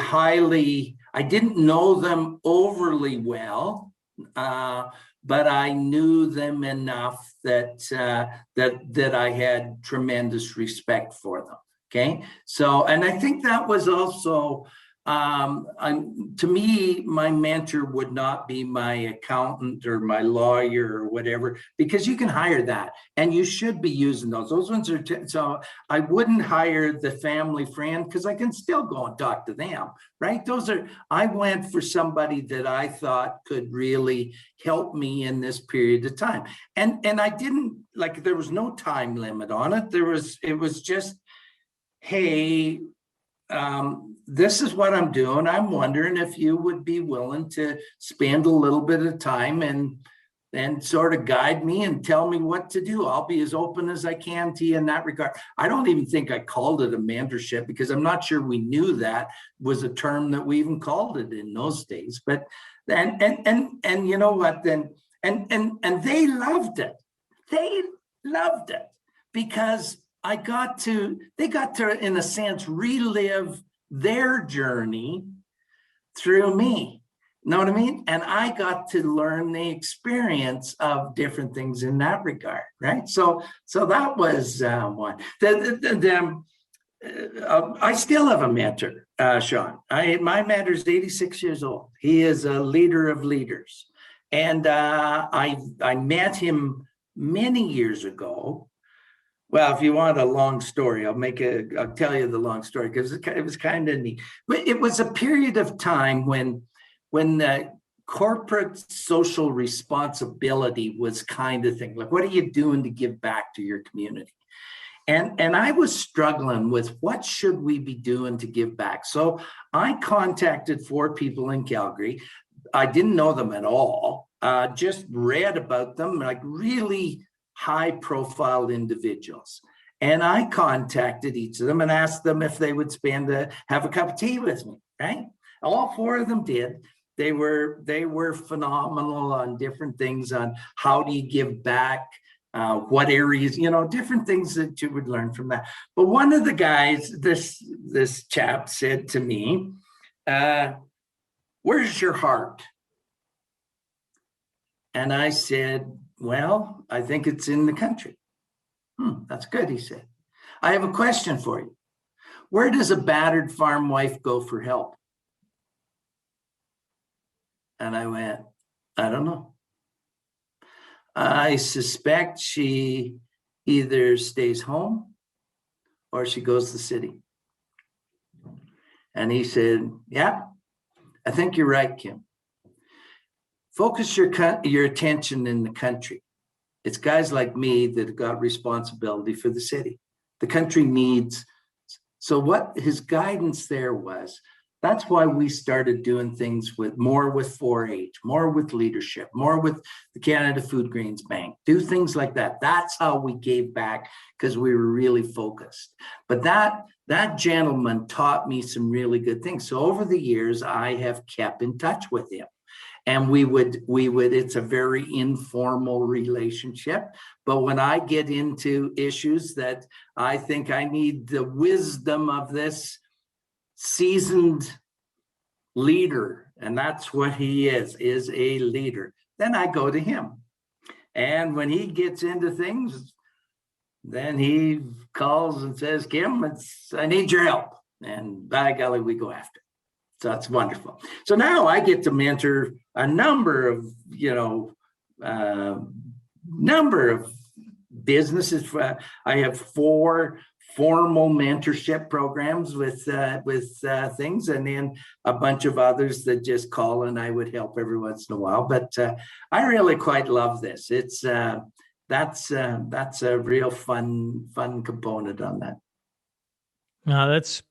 didn't know them overly well, but I knew them enough that I had tremendous respect for them. Okay, so, and I think that was also, to me, my mentor would not be my accountant or my lawyer or whatever, because you can hire that, and you should be using those. Those ones are, so I wouldn't hire the family friend, because I can still go and talk to them, right? I went for somebody that I thought could really help me in this period of time. And I didn't, like, there was no time limit on it. It was just, hey, this is what I'm doing. I'm wondering if you would be willing to spend a little bit of time and sort of guide me and tell me what to do. I'll be as open as I can to you in that regard. I don't even think I called it a mentorship, because I'm not sure we knew that was a term that we even called it in those days. But and you know what, then and they loved it. They loved it, because they got to, in a sense, relive their journey through me. Know what I mean? And I got to learn the experience of different things in that regard, right? So that was one. I still have a mentor, Sean. My mentor is 86 years old. He is a leader of leaders. And I met him many years ago. Well, if you want a long story, I'll tell you the long story, because it was kind of neat. But it was a period of time when corporate social responsibility was kind of thing. Like, what are you doing to give back to your community? And I was struggling with, what should we be doing to give back? So I contacted 4 people in Calgary. I didn't know them at all. Just read about them, like really high-profile individuals. And I contacted each of them and asked them if they would have a cup of tea with me, right? All 4 of them did. They were phenomenal on different things, on how do you give back, what areas, different things that you would learn from that. But one of the guys, this chap, said to me, where's your heart? And I said, well, I think it's in the country. That's good, he said. I have a question for you. Where does a battered farm wife go for help? And I went, I don't know. I suspect she either stays home or she goes to the city. And he said, yeah, I think you're right, Kim. Focus your attention in the country. It's guys like me that have got responsibility for the city. The country needs. So what his guidance there was, that's why we started doing things with 4-H, more with leadership, more with the Canada Food Grains Bank, do things like that. That's how we gave back, because we were really focused. But that gentleman taught me some really good things. So over the years, I have kept in touch with him. And we would, it's a very informal relationship. But when I get into issues that I think I need the wisdom of this seasoned leader, and that's what he is a leader, then I go to him. And when he gets into things, then he calls and says, Kim, I need your help. And by golly, we go after it. So that's wonderful. So now I get to mentor a number of businesses. I have 4 formal mentorship programs with things, and then a bunch of others that just call and I would help every once in a while. But I really quite love this. It's that's a real fun component on that. That's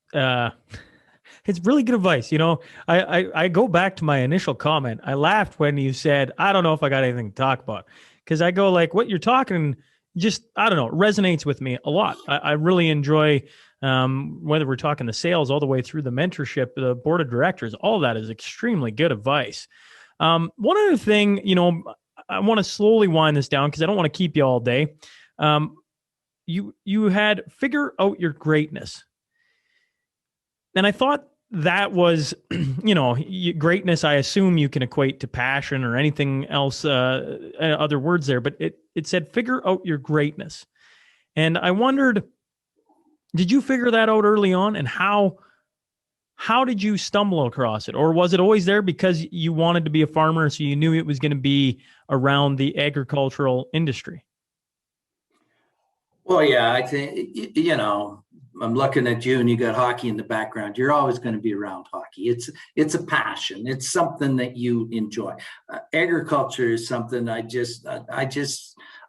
it's really good advice. You know, I go back to my initial comment. I laughed when you said, I don't know if I got anything to talk about, because I go like, what you're talking just, I don't know, resonates with me a lot. I really enjoy, whether we're talking the sales all the way through the mentorship, the board of directors, all that is extremely good advice. One other thing, you know, I want to slowly wind this down because I don't want to keep you all day. You had figure out your greatness. And I thought that was, you know, greatness, I assume you can equate to passion or anything else, other words there, but it said figure out your greatness. And I wondered, did you figure that out early on, and how did you stumble across it? Or was it always there because you wanted to be a farmer, so you knew it was going to be around the agricultural industry? Well, yeah, I think, you know, I'm looking at you and you got hockey in the background. You're always going to be around hockey. It's a passion. It's something that you enjoy. Agriculture is something I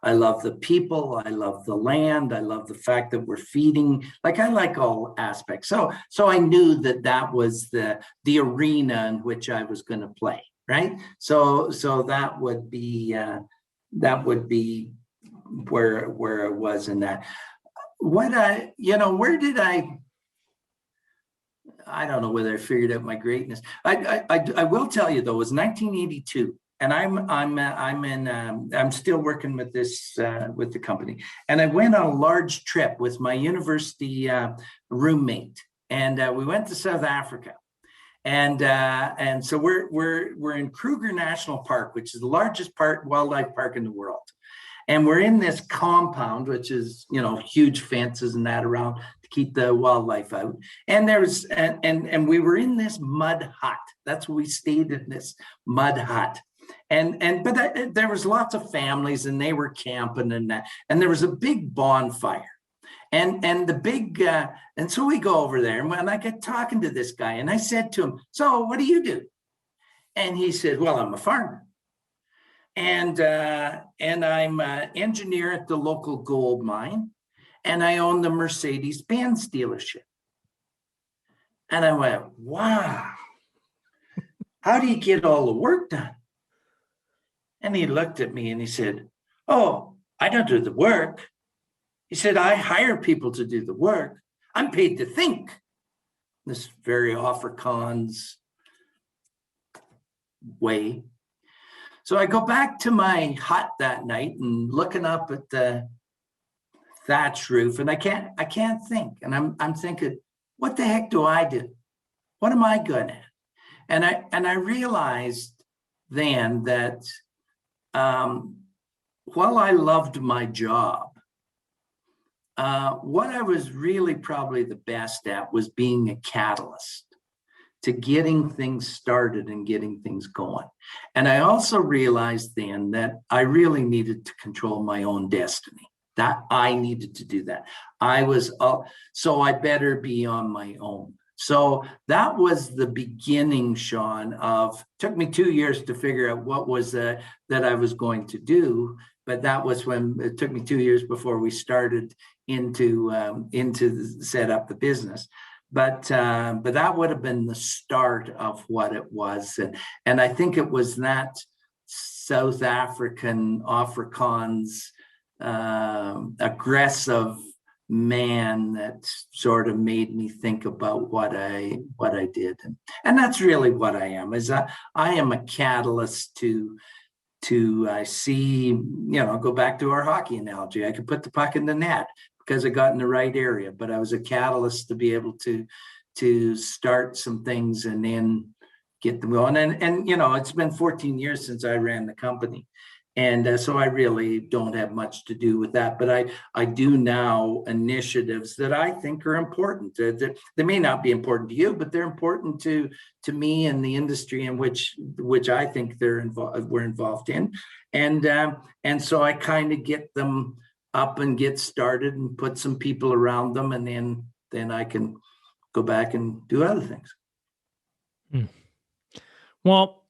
love the people. I love the land. I love the fact that we're feeding. Like, I like all aspects. So I knew that was the arena in which I was going to play. Right. So that would be where it was in that. Where did I don't know whether I figured out my greatness. I will tell you though, it was 1982, and I'm still working with this with the company, and I went on a large trip with my university roommate, and we went to South Africa, and so we're in Kruger National Park, which is the largest wildlife park in the world. And we're in this compound, which is, you know, huge fences and that around to keep the wildlife out. And and we were in this mud hut. That's where we stayed, in this mud hut. But there was lots of families, and they were camping and that. And there was a big bonfire. And so we go over there, and when I get talking to this guy, and I said to him, "So what do you do?" And he said, "Well, I'm a farmer. And I'm an engineer at the local gold mine, and I own the Mercedes-Benz dealership." And I went, "Wow, how do you get all the work done?" And he looked at me and he said, "Oh, I don't do the work." He said, "I hire people to do the work. I'm paid to think." This very Afrikaans way. So I go back to my hut that night and looking up at the thatch roof, and I can't think. And I'm thinking, what the heck do I do? What am I good at? And I realized then that while I loved my job, what I was really probably the best at was being a catalyst to getting things started and getting things going. And I also realized then that I really needed to control my own destiny, that I needed to do that. So I better be on my own. So that was the beginning, Sean, took me 2 years to figure out what was that I was going to do. But that was when it took me 2 years before we started into set up the business. But that would have been the start of what it was. And I think it was that South Afrikaans aggressive man that sort of made me think about what I did. And that's really what I am, is I am a catalyst to I see, go back to our hockey analogy. I could put the puck in the net because I got in the right area, but I was a catalyst to be able to start some things and then get them going. And it's been 14 years since I ran the company. And so I really don't have much to do with that, but I do now initiatives that I think are important. They may not be important to you, but they're important to me and the industry in which I think we're involved in. And so I kind of get them up and get started and put some people around them, and then I can go back and do other things. Well,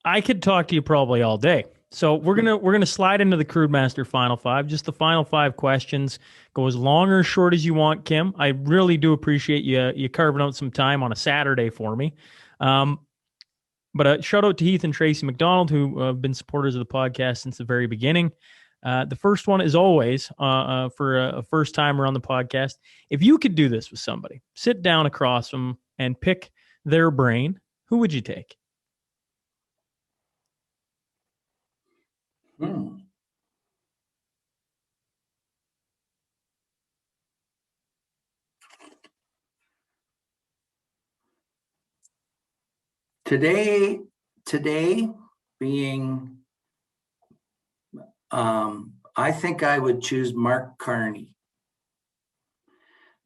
I could talk to you probably all day. So we're gonna slide into the Crude Master Final Five. Just the final 5 questions. Go as long or short as you want, Kim. I really do appreciate you carving out some time on a Saturday for me. But a shout out to Heath and Tracy McDonald, who have been supporters of the podcast since the very beginning. The first one is always for a first timer on the podcast. If you could do this with somebody, sit down across them and pick their brain, who would you take? Today being, I think I would choose Mark Carney.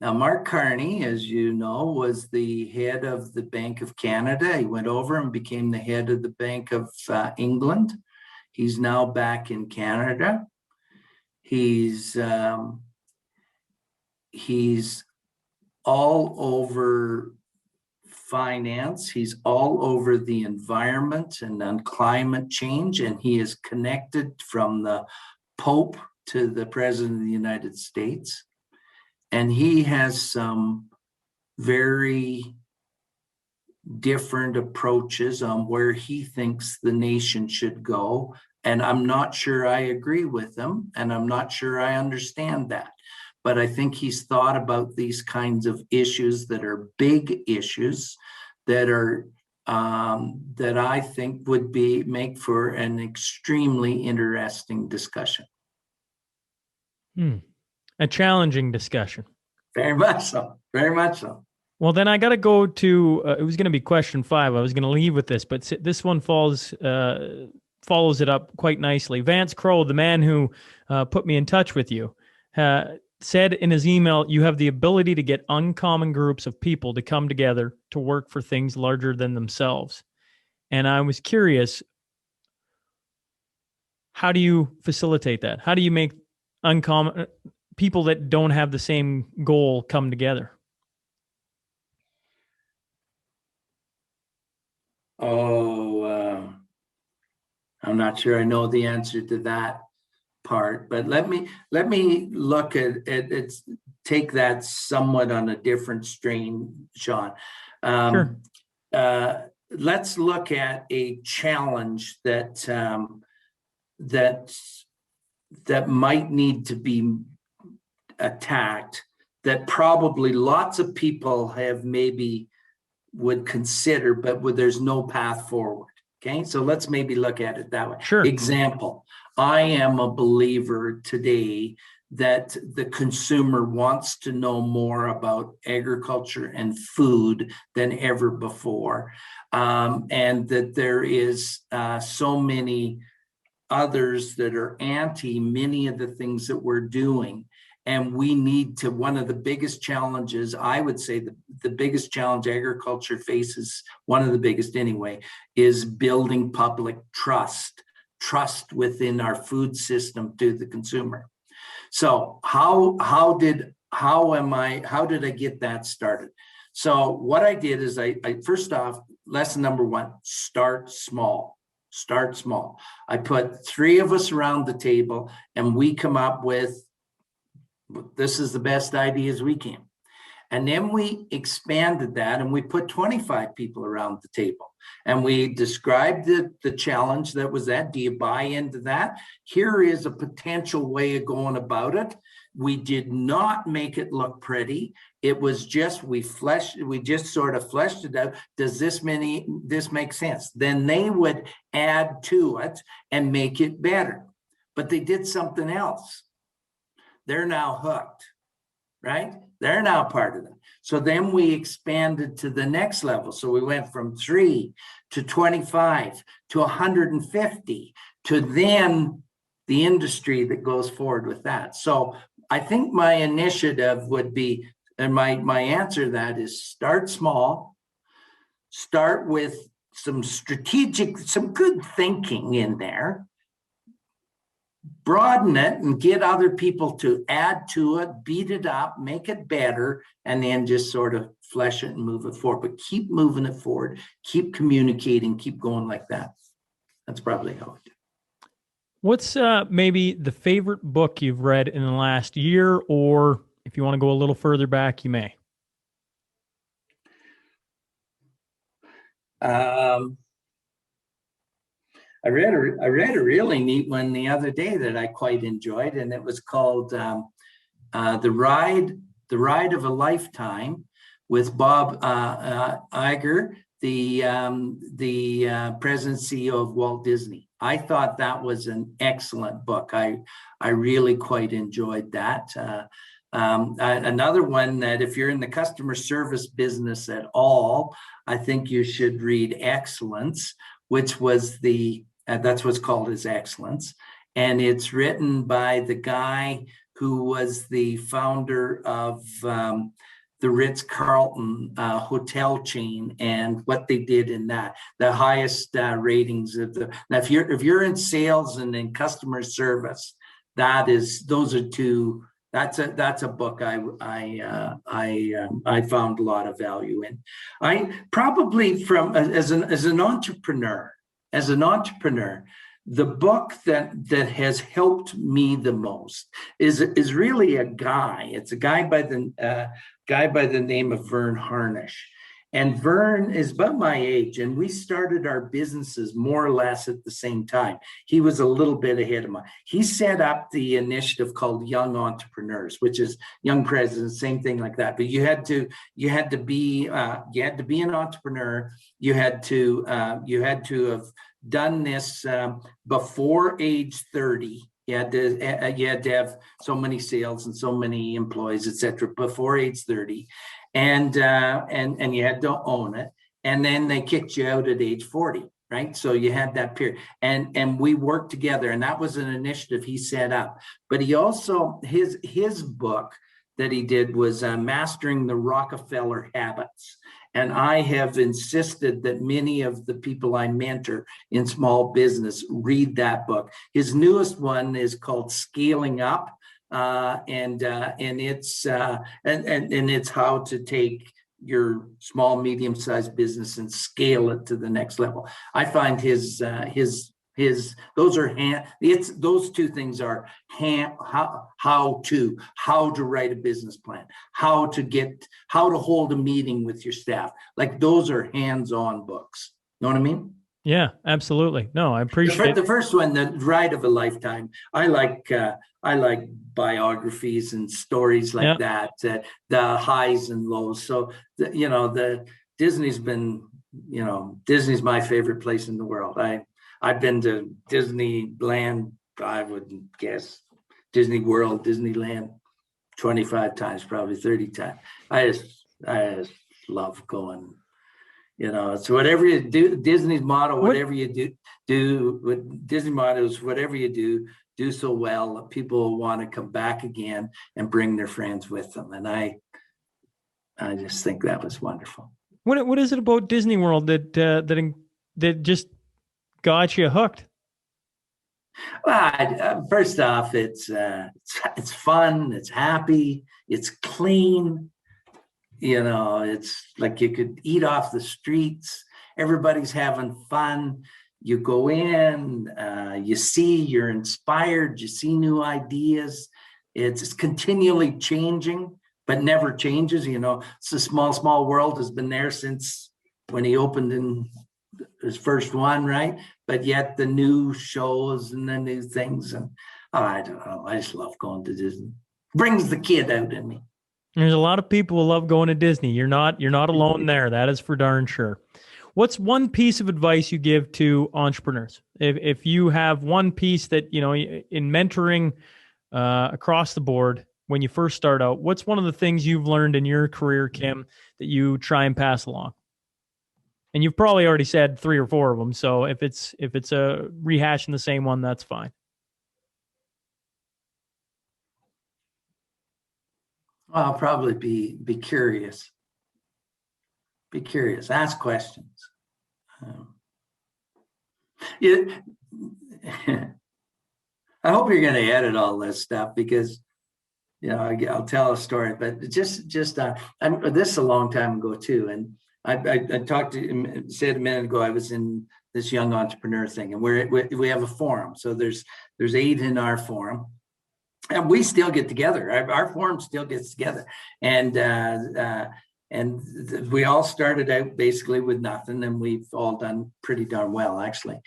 Now, Mark Carney, as you know, was the head of the Bank of Canada. He went over and became the head of the Bank of England. He's now back in Canada. He's all over finance. He's all over the environment and on climate change, and he is connected from the Pope to the President of the United States. And he has some very different approaches on where he thinks the nation should go. And I'm not sure I agree with him, and I'm not sure I understand that. But I think he's thought about these kinds of issues that are big issues that are that I think would make for an extremely interesting discussion. A challenging discussion. Very much so. Very much so. Well, then I got to go to, it was going to be question 5. I was going to leave with this, but this one follows it up quite nicely. Vance Crowe, the man who put me in touch with you, said in his email, you have the ability to get uncommon groups of people to come together to work for things larger than themselves. And I was curious, how do you facilitate that? How do you make uncommon people that don't have the same goal come together? I'm not sure I know the answer to that part, but let me look at it. Take that somewhat on a different strain, Sean. Sure. Let's look at a challenge that might need to be attacked, that probably lots of people have maybe would consider, but where there's no path forward. Okay, so let's maybe look at it that way. Sure. Example, I am a believer today that the consumer wants to know more about agriculture and food than ever before. And that there is so many others that are anti many of the things that we're doing. And we need to, one of the biggest challenges, I would say the biggest challenge agriculture faces, one of the biggest anyway, is building public trust within our food system to the consumer. So how did I get that started? So what I did is I first off, lesson number one, start small. Start small. I put 3 of us around the table and we come up with, this is the best ideas we can. And then we expanded that and we put 25 people around the table. And we described the challenge that was that. Do you buy into that? Here is a potential way of going about it. We did not make it look pretty. It was just, we just sort of fleshed it out. Does this make sense? Then they would add to it and make it better. But they did something else. They're now hooked, right? They're now part of it. So then we expanded to the next level. So we went from 3 to 25 to 150 to then the industry that goes forward with that. So I think my initiative would be, and my answer to that is start small, start with some good thinking in there, broaden it and get other people to add to it, beat it up, make it better, and then just sort of flesh it and move it forward. But keep moving it forward, keep communicating, keep going like that. That's probably how I do. What's maybe the favorite book you've read in the last year, or if you want to go a little further back, you may? I read a really neat one the other day that I quite enjoyed, and it was called The Ride of a Lifetime with Bob Iger, the president CEO of Walt Disney. I thought that was an excellent book. I really quite enjoyed that. Another one that if you're in the customer service business at all, I think you should read Excellence, which was that's what's called as Excellence. And it's written by the guy who was the founder of the Ritz-Carlton hotel chain and what they did in that, the highest ratings of the. Now, if you're in sales and in customer service, those are two. That's a book I found a lot of value in. I probably as an entrepreneur, the book that has helped me the most is really a guy. It's a guy by the name of Vern Harnish. And Vern is about my age, and we started our businesses more or less at the same time. He was a little bit ahead of mine. He set up the initiative called Young Entrepreneurs, which is young presidents, same thing like that. But you had to be an entrepreneur. You had to have done this before age 30. You had to have so many sales and so many employees, et cetera, before age 30. And you had to own it, and then they kicked you out at age 40, right? So you had that period, and we worked together, and that was an initiative he set up. But he also his book that he did was Mastering the Rockefeller Habits, and I have insisted that many of the people I mentor in small business read that book. His newest one is called Scaling Up. And it's how to take your small, medium-sized business and scale it to the next level. I find those two things are how to write a business plan, how to hold a meeting with your staff. Like those are hands-on books. Know what I mean? Yeah, absolutely. No, I appreciate the first one, The Ride of a Lifetime. I like biographies and stories like that, the highs and lows. So, Disney's Disney's my favorite place in the world. I've been to Disneyland, I wouldn't guess, Disney World, Disneyland, 25 times, probably 30 times. I just love going. It's whatever you do. Disney's motto, whatever you do. What Disney motto is, whatever you do so well that people will want to come back again and bring their friends with them. And I just think that was wonderful. What is it about Disney World that just got you hooked? Well, first off, it's fun, it's happy, it's clean. it's like you could eat off the streets. Everybody's having fun. You go in, you're inspired, you see new ideas. It's continually changing, but never changes. It's a small world, has been there since when he opened in his first one, right? But yet the new shows and the new things. And I don't know, I just love going to Disney. Brings the kid out in me. There's a lot of people who love going to Disney. You're not alone there. That is for darn sure. What's one piece of advice you give to entrepreneurs? If you have one piece that, in mentoring across the board, when you first start out, what's one of the things you've learned in your career, Kim, that you try and pass along? And you've probably already said 3 or 4 of them. So if it's a rehashing the same one, that's fine. Well, I'll probably be curious. Be curious. Ask questions. I hope you're going to edit all this stuff because, I'll tell a story. But just this is a long time ago too, and I said a minute ago I was in this young entrepreneur thing, and we have a forum. So there's 8 in our forum. And we still get together. Our forum still gets together, and we all started out basically with nothing, and we've all done pretty darn well actually.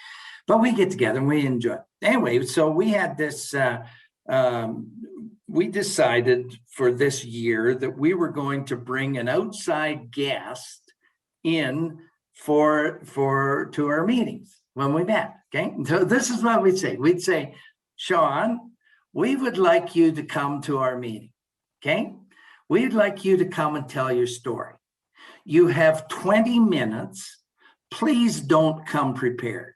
But we get together and we enjoy it. Anyway, so we had this. We decided for this year that we were going to bring an outside guest in to our meetings when we met. Okay, so this is what we'd say. We'd say, Sean, we would like you to come to our meeting, okay? We'd like you to come and tell your story. You have 20 minutes. Please don't come prepared,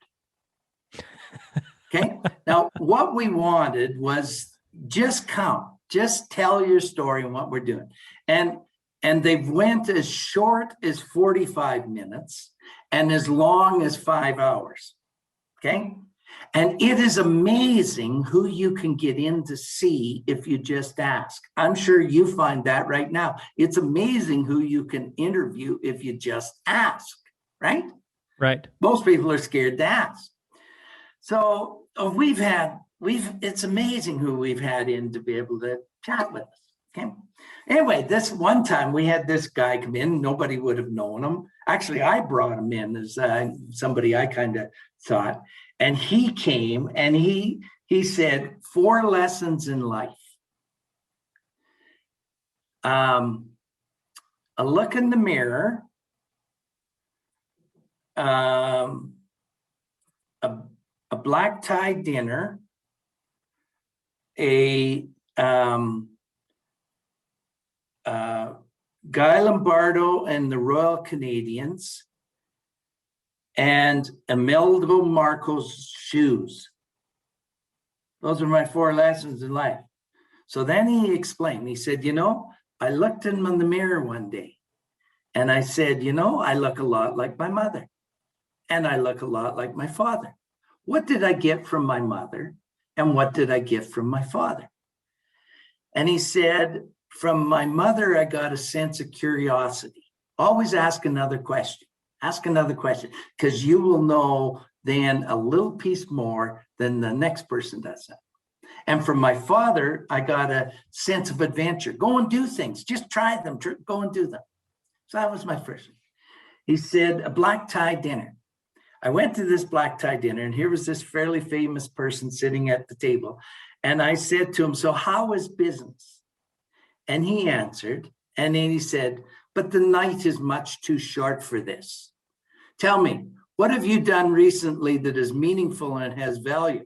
okay? Now, what we wanted was just come, just tell your story and what we're doing. And they went as short as 45 minutes and as long as 5 hours, okay? And it is amazing who you can get in to see if you just ask. I'm sure you find that right now. It's amazing who you can interview if you just ask, right? Right. Most people are scared to ask. So it's amazing who we've had in to be able to chat with us, okay? Anyway, this one time we had this guy come in. Nobody would have known him. Actually, I brought him in as somebody I kind of thought. And he came and he said 4 lessons in life. A look in the mirror, a black tie dinner, a Guy Lombardo and the Royal Canadians, and Imelda Marco's shoes. Those are my 4 lessons in life. So then he explained, he said, I looked in the mirror one day and I said, I look a lot like my mother and I look a lot like my father. What did I get from my mother and what did I get from my father? And he said, from my mother, I got a sense of curiosity. Always ask another question. Ask another question, because you will know then a little piece more than the next person does that. And from my father, I got a sense of adventure. Go and do things. Just try them. Go and do them. So that was my first one. He said, a black tie dinner. I went to this black tie dinner, and here was this fairly famous person sitting at the table. And I said to him, so how is business? And he answered, and then he said, but the night is much too short for this. Tell me, what have you done recently that is meaningful and has value?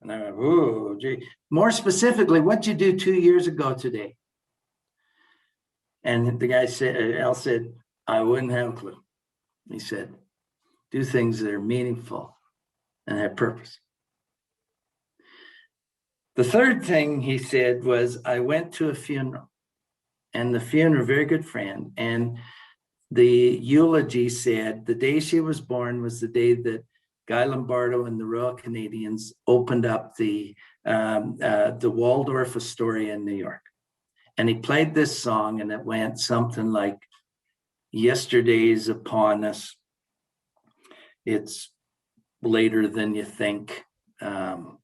And I went, oh, gee. More specifically, what'd you do 2 years ago today? And the guy said, Al said, I wouldn't have a clue. He said, do things that are meaningful and have purpose. The third thing he said was, I went to a funeral, and the funeral, very good friend, and the eulogy said the day she was born was the day that Guy Lombardo and the Royal Canadians opened up the Waldorf Astoria in New York. And he played this song, and it went something like, "Yesterday's upon us. It's later than you think. Do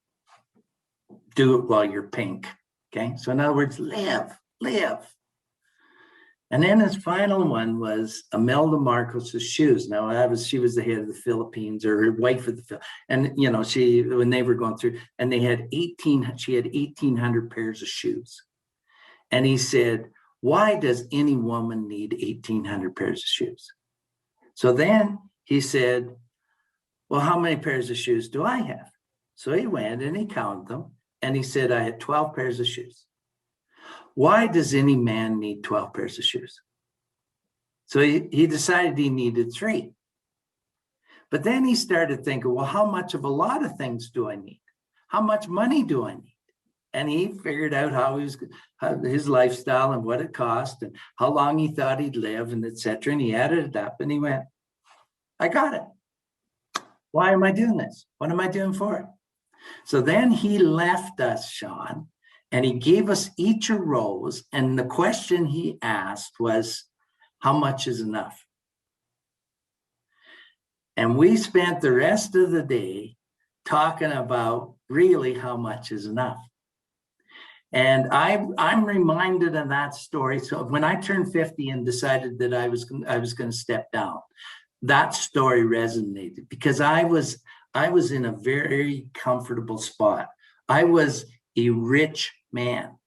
it while you're pink." Okay. So in other words, live. And then his final one was Imelda Marcos's shoes. Now she was the head of the Philippines, or her wife of the Philippines. And when they were going through, and she had 1,800 pairs of shoes. And he said, "Why does any woman need 1,800 pairs of shoes?" So then he said, "Well, how many pairs of shoes do I have?" So he went and he counted them, and he said, "I had 12 pairs of shoes." Why does any man need 12 pairs of shoes? So he decided he needed 3. But then he started thinking, well, how much of a lot of things do I need? How much money do I need? And he figured out how his lifestyle and what it cost and how long he thought he'd live and etc. And he added it up and he went, "I got it. Why am I doing this? What am I doing for it?" So then he left us, Sean, and he gave us each a rose. And the question he asked was, how much is enough? And we spent the rest of the day talking about really how much is enough. And I'm reminded of that story. So when I turned 50 and decided that I was going to step down, that story resonated because I was in a very comfortable spot. I was a rich man,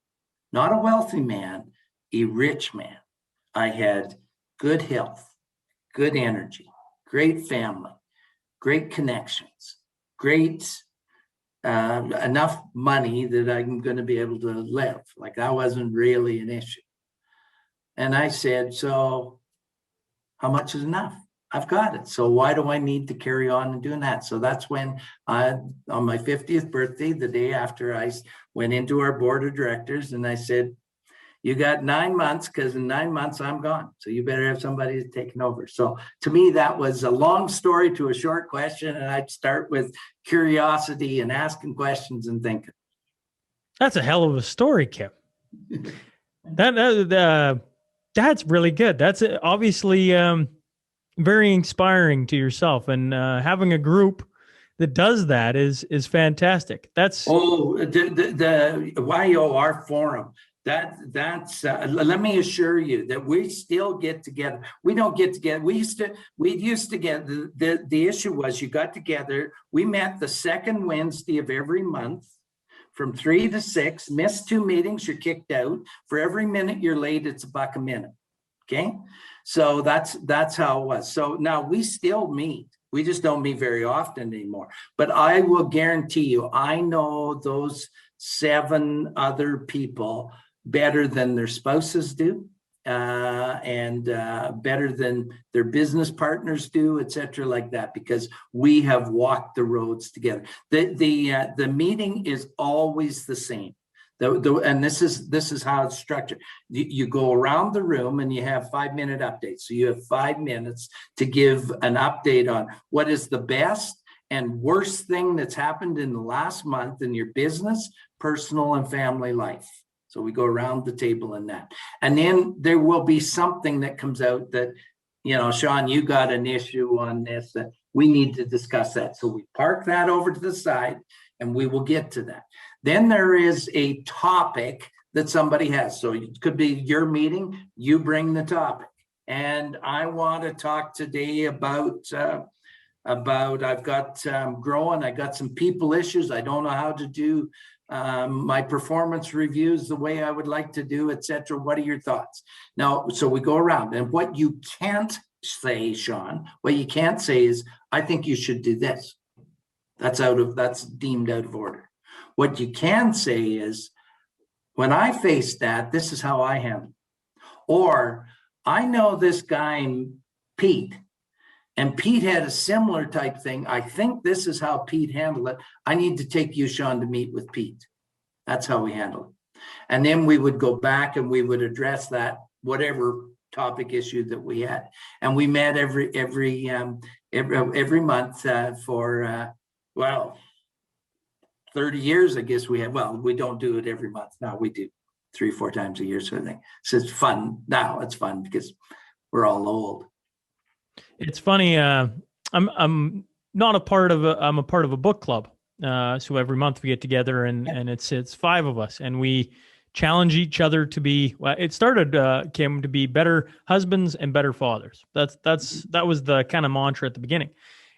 not a wealthy man, a rich man. I had good health, good energy, great family, great connections, great enough money that I'm going to be able to live. Like that wasn't really an issue. And I said, so how much is enough? I've got it. So why do I need to carry on and doing that? So that's when on my 50th birthday, the day after, I went into our board of directors and I said, you got 9 months, because in 9 months I'm gone. So you better have somebody taking over. So to me, that was a long story to a short question. And I'd start with curiosity and asking questions and thinking. That's a hell of a story, Kip. That's really good. That's obviously very inspiring to yourself, and having a group that does that is fantastic. That's the YOR forum. That's let me assure you that we still get together. We don't get together. We used to get the issue was you got together. We met the second Wednesday of every month from 3 to 6. Missed 2 meetings, you're kicked out. For every minute you're late, it's $1 a minute. Okay, so that's how it was. So now we still meet. We just don't meet very often anymore. But I will guarantee you, I know those 7 other people better than their spouses do, and better than their business partners do, et cetera, like that, because we have walked the roads together. The meeting is always the same. And this is how it's structured. You go around the room and you have 5-minute updates. So you have 5 minutes to give an update on what is the best and worst thing that's happened in the last month in your business, personal, and family life. So we go around the table in that. And then there will be something that comes out that, Sean, you got an issue on this, that we need to discuss that. So we park that over to the side and we will get to that. Then there is a topic that somebody has. So it could be your meeting, you bring the topic. And I want to talk today about I've got growing, I got some people issues. I don't know how to do my performance reviews the way I would like to do, et cetera. What are your thoughts? Now, so we go around, and what you can't say, Sean, what you can't say is, I think you should do this. That's deemed out of order. What you can say is, when I face that, this is how I handle it. Or I know this guy, Pete, and Pete had a similar type thing. I think this is how Pete handled it. I need to take you, Sean, to meet with Pete. That's how we handle it. And then we would go back and we would address that, whatever topic issue that we had. And we met every month for 30 years, I guess we had. Well, we don't do it every month now. We do. 3-4 times a year sort of thing. So it's fun now. It's fun because we're all old. It's funny. I'm not a part of I'm a part of a book club. So every month we get together and it's 5 of us and we challenge each other to be. Well, it started Kim to be better husbands and better fathers. That was the kind of mantra at the beginning,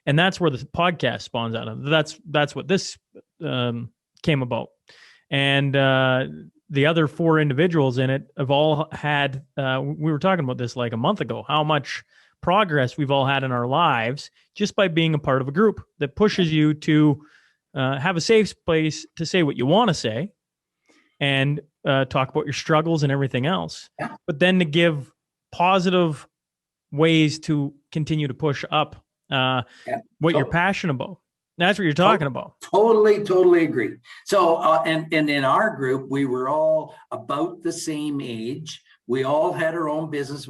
and that's where the podcast spawns out of. That's what this came about, and the other 4 individuals in it have all had. We were talking about this like a month ago. How much progress we've all had in our lives just by being a part of a group that pushes you to have a safe place to say what you want to say and talk about your struggles and everything else, but then to give positive ways to continue to push up what you're passionate about. That's what you're talking about. Totally agree. So, and in our group, we were all about the same age. We all had our own business.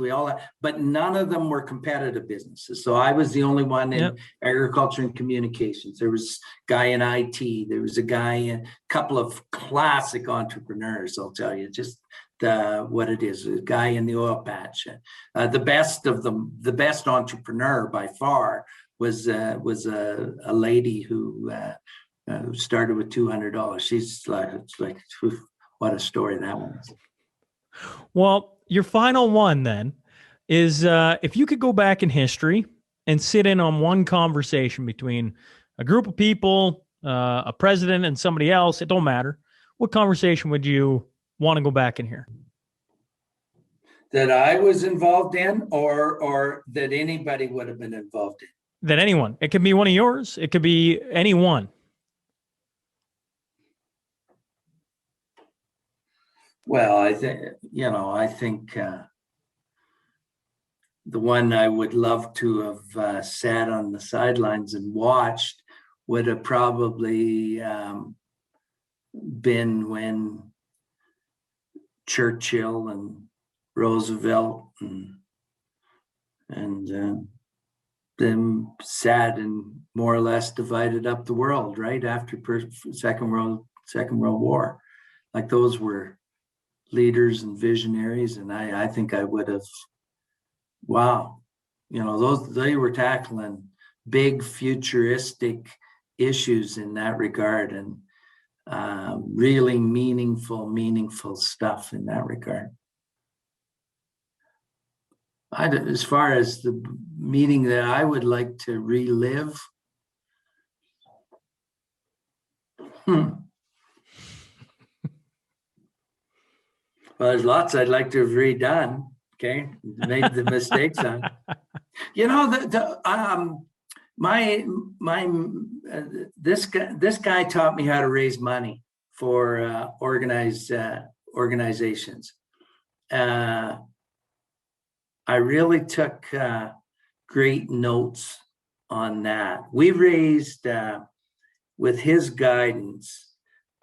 But none of them were competitive businesses. So I was the only one in agriculture and communications. There was a guy in IT. There was a couple of classic entrepreneurs. I'll tell you just what it is. A guy in the oil patch. The best of them, the best entrepreneur by far was a lady who started with $200. She's it's like what a story that one is. Well, your final one then is if you could go back in history and sit in on one conversation between a group of people, a president and somebody else, it don't matter. What conversation would you want to go back and hear? That I was involved in or that anybody would have been involved in? That anyone. It could be one of yours. It could be anyone. Well, I think the one I would love to have sat on the sidelines and watched would have probably been when Churchill and Roosevelt and them sat and more or less divided up the world right after Second World War. Like those were leaders and visionaries, and I think I would have. Wow, they were tackling big futuristic issues in that regard, and really meaningful stuff in that regard. As far as the meeting that I would like to relive, well, there's lots I'd like to have redone. Okay, made the mistakes on. This guy taught me how to raise money for organizations. I really took great notes on that. We raised, with his guidance,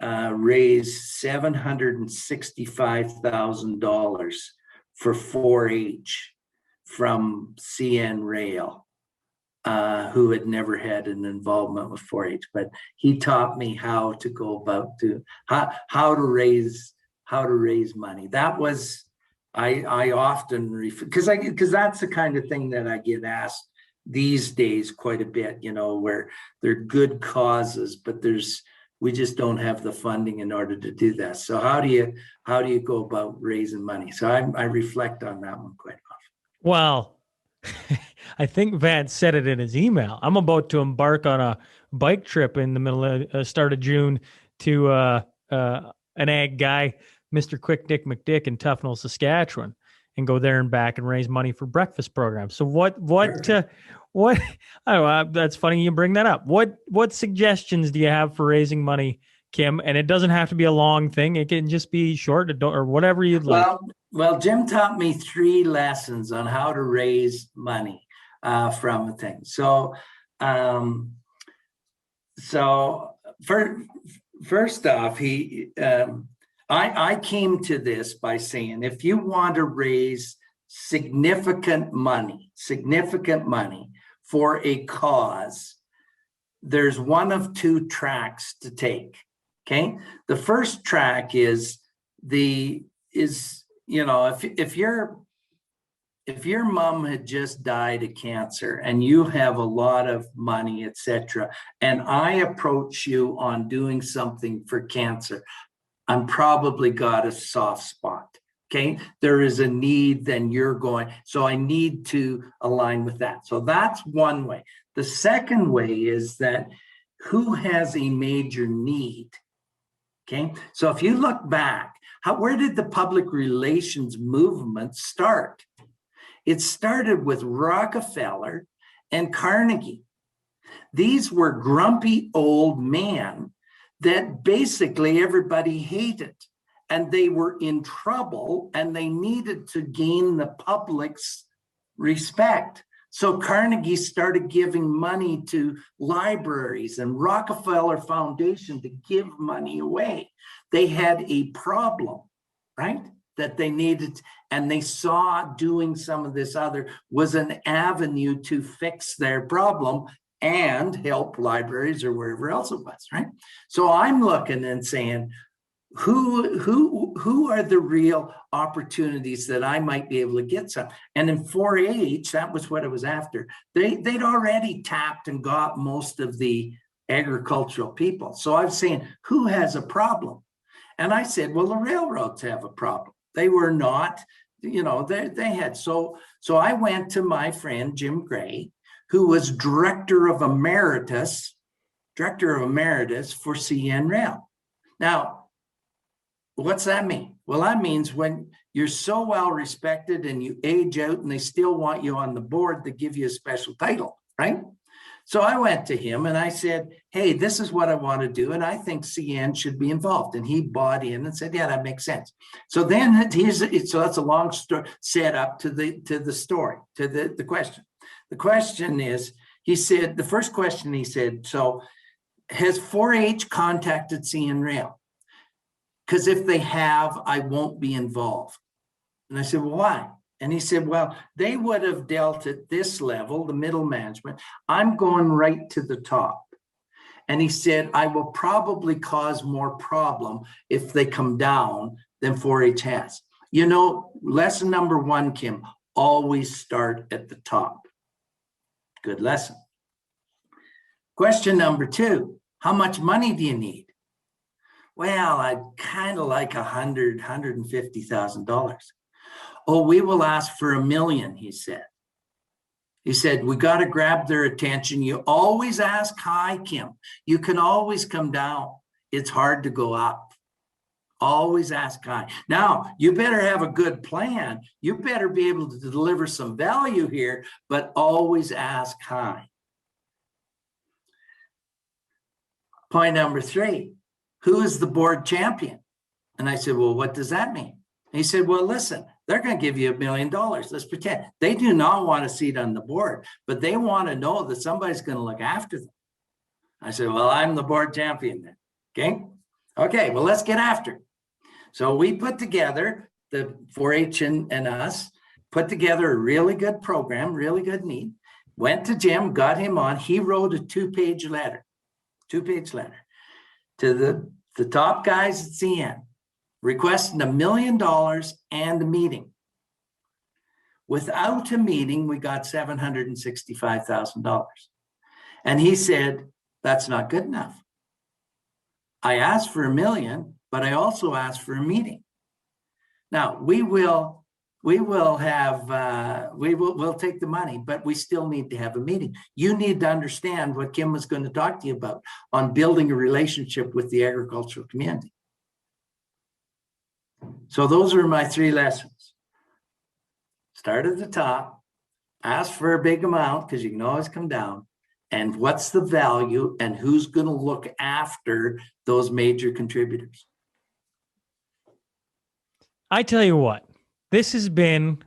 raised $765,000 for 4-H from CN Rail, who had never had an involvement with 4-H, but he taught me how to go about how to raise money. That was I often refer because that's the kind of thing that I get asked these days quite a bit, where they're good causes, but we just don't have the funding in order to do that. So how do you go about raising money? So I reflect on that one quite often. Well, I think Vance said it in his email. I'm about to embark on a bike trip in the middle of start of June to an ag guy, Mr. Quick Dick McDick in Tufnell, Saskatchewan, and go there and back and raise money for breakfast programs. So what? Oh, that's funny you bring that up. What suggestions do you have for raising money, Kim? And it doesn't have to be a long thing. It can just be short or whatever you'd like. Well, Jim taught me 3 lessons on how to raise money from a thing. So first off, I came to this by saying, if you want to raise significant money for a cause, there's one of 2 tracks to take. Okay. The first track is the if your mom had just died of cancer and you have a lot of money, etc., and I approach you on doing something for cancer, I'm probably got a soft spot. Okay, there is a need, then you're going. So I need to align with that. So that's one way. The second way is that who has a major need? Okay, so if you look back, where did the public relations movement start? It started with Rockefeller and Carnegie. These were grumpy old men that basically everybody hated, and they were in trouble and they needed to gain the public's respect. So Carnegie started giving money to libraries and Rockefeller Foundation to give money away. They had a problem, right? That they needed, and they saw doing some of this other was an avenue to fix their problem and help libraries or wherever else it was, right? So I'm looking and saying, who are the real opportunities that I might be able to get some? And in 4-H, that was what it was after. They'd already tapped and got most of the agricultural people. So I was saying, who has a problem? And I said, well, the railroads have a problem. They were not, they had. So I went to my friend, Jim Gray, who was director of emeritus for CN Rail. Now, what's that mean? Well, that means when you're so well respected and you age out and they still want you on the board, they give you a special title, right? So I went to him and I said, hey, this is what I want to do. And I think CN should be involved. And he bought in and said, yeah, that makes sense. So then so that's a long story set up to the story, to the question. The question is, he said, the first question he said, so has 4-H contacted CN Rail? Because if they have, I won't be involved. And I said, well, why? And he said, well, they would have dealt at this level, the middle management. I'm going right to the top. And he said, I will probably cause more problem if they come down than 4-H has. Lesson number one, Kim, always start at the top. Good lesson. Question number two, how much money do you need? Well, I'd kind of like $150,000. Oh, we will ask for $1 million, he said. He said, we got to grab their attention. You always ask high, Kim. You can always come down. It's hard to go up. Always ask high. Now, you better have a good plan. You better be able to deliver some value here, but always ask high. Point number three, who is the board champion? And I said, well, what does that mean? And he said, well, listen, they're going to give you $1 million. Let's pretend. They do not want a seat on the board, but they want to know that somebody's going to look after them. I said, well, I'm the board champion then. Okay, well, let's get after it. So we put together, the 4-H and us, put together a really good program, really good need. Went to Jim, got him on. He wrote a two-page letter to the top guys at CN, requesting $1 million and a meeting. Without a meeting, we got $765,000. And he said, that's not good enough. I asked for $1 million, but I also asked for a meeting. Now we'll take the money, but we still need to have a meeting. You need to understand what Kim was going to talk to you about on building a relationship with the agricultural community. So those are my three lessons. Start at the top, ask for a big amount because you can always come down. And what's the value and who's going to look after those major contributors? I tell you what, this has been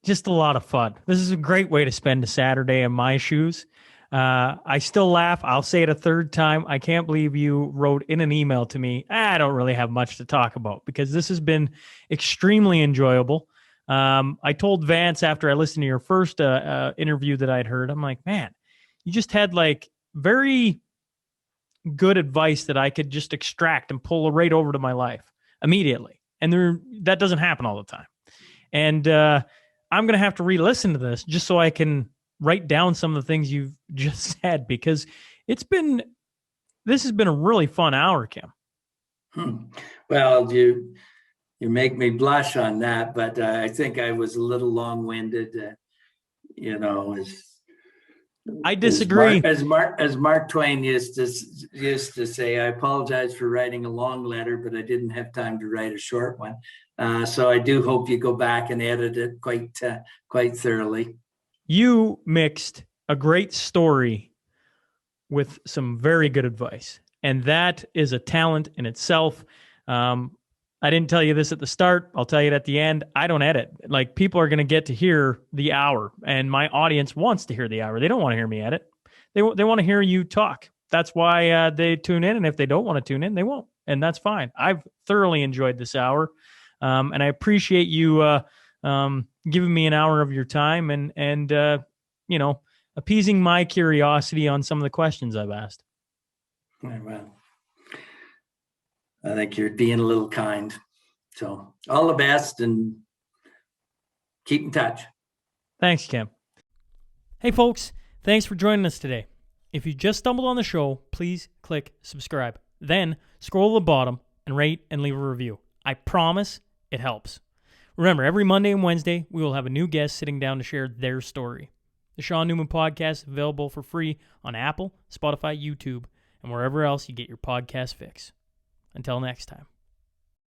just a lot of fun. This is a great way to spend a Saturday in my shoes. I still laugh. I'll say it a third time. I can't believe you wrote in an email to me, I don't really have much to talk about, because this has been extremely enjoyable. I told Vance after I listened to your first interview that I'd heard, I'm like, man, you just had like very good advice that I could just extract and pull right over to my life immediately. And that doesn't happen all the time. And I'm going to have to re-listen to this just so I can write down some of the things you've just said, because this has been a really fun hour, Kim. Well, you make me blush on that, but I think I was a little long-winded. I disagree. As Mark Twain used to say, I apologize for writing a long letter, but I didn't have time to write a short one. So I do hope you go back and edit it quite thoroughly. You mixed a great story with some very good advice, and that is a talent in itself. I didn't tell you this at the start. I'll tell you it at the end. I don't edit. Like, people are going to get to hear the hour, and my audience wants to hear the hour. They don't want to hear me edit. They want to hear you talk. That's why they tune in. And if they don't want to tune in, they won't. And that's fine. I've thoroughly enjoyed this hour. And I appreciate you giving me an hour of your time and appeasing my curiosity on some of the questions I've asked. Well, I think you're being a little kind. So all the best and keep in touch. Thanks, Kim. Hey, folks. Thanks for joining us today. If you just stumbled on the show, please click subscribe. Then scroll to the bottom and rate and leave a review. I promise it helps. Remember, every Monday and Wednesday, we will have a new guest sitting down to share their story. The Sean Newman Podcast is available for free on Apple, Spotify, YouTube, and wherever else you get your podcast fix. Until next time.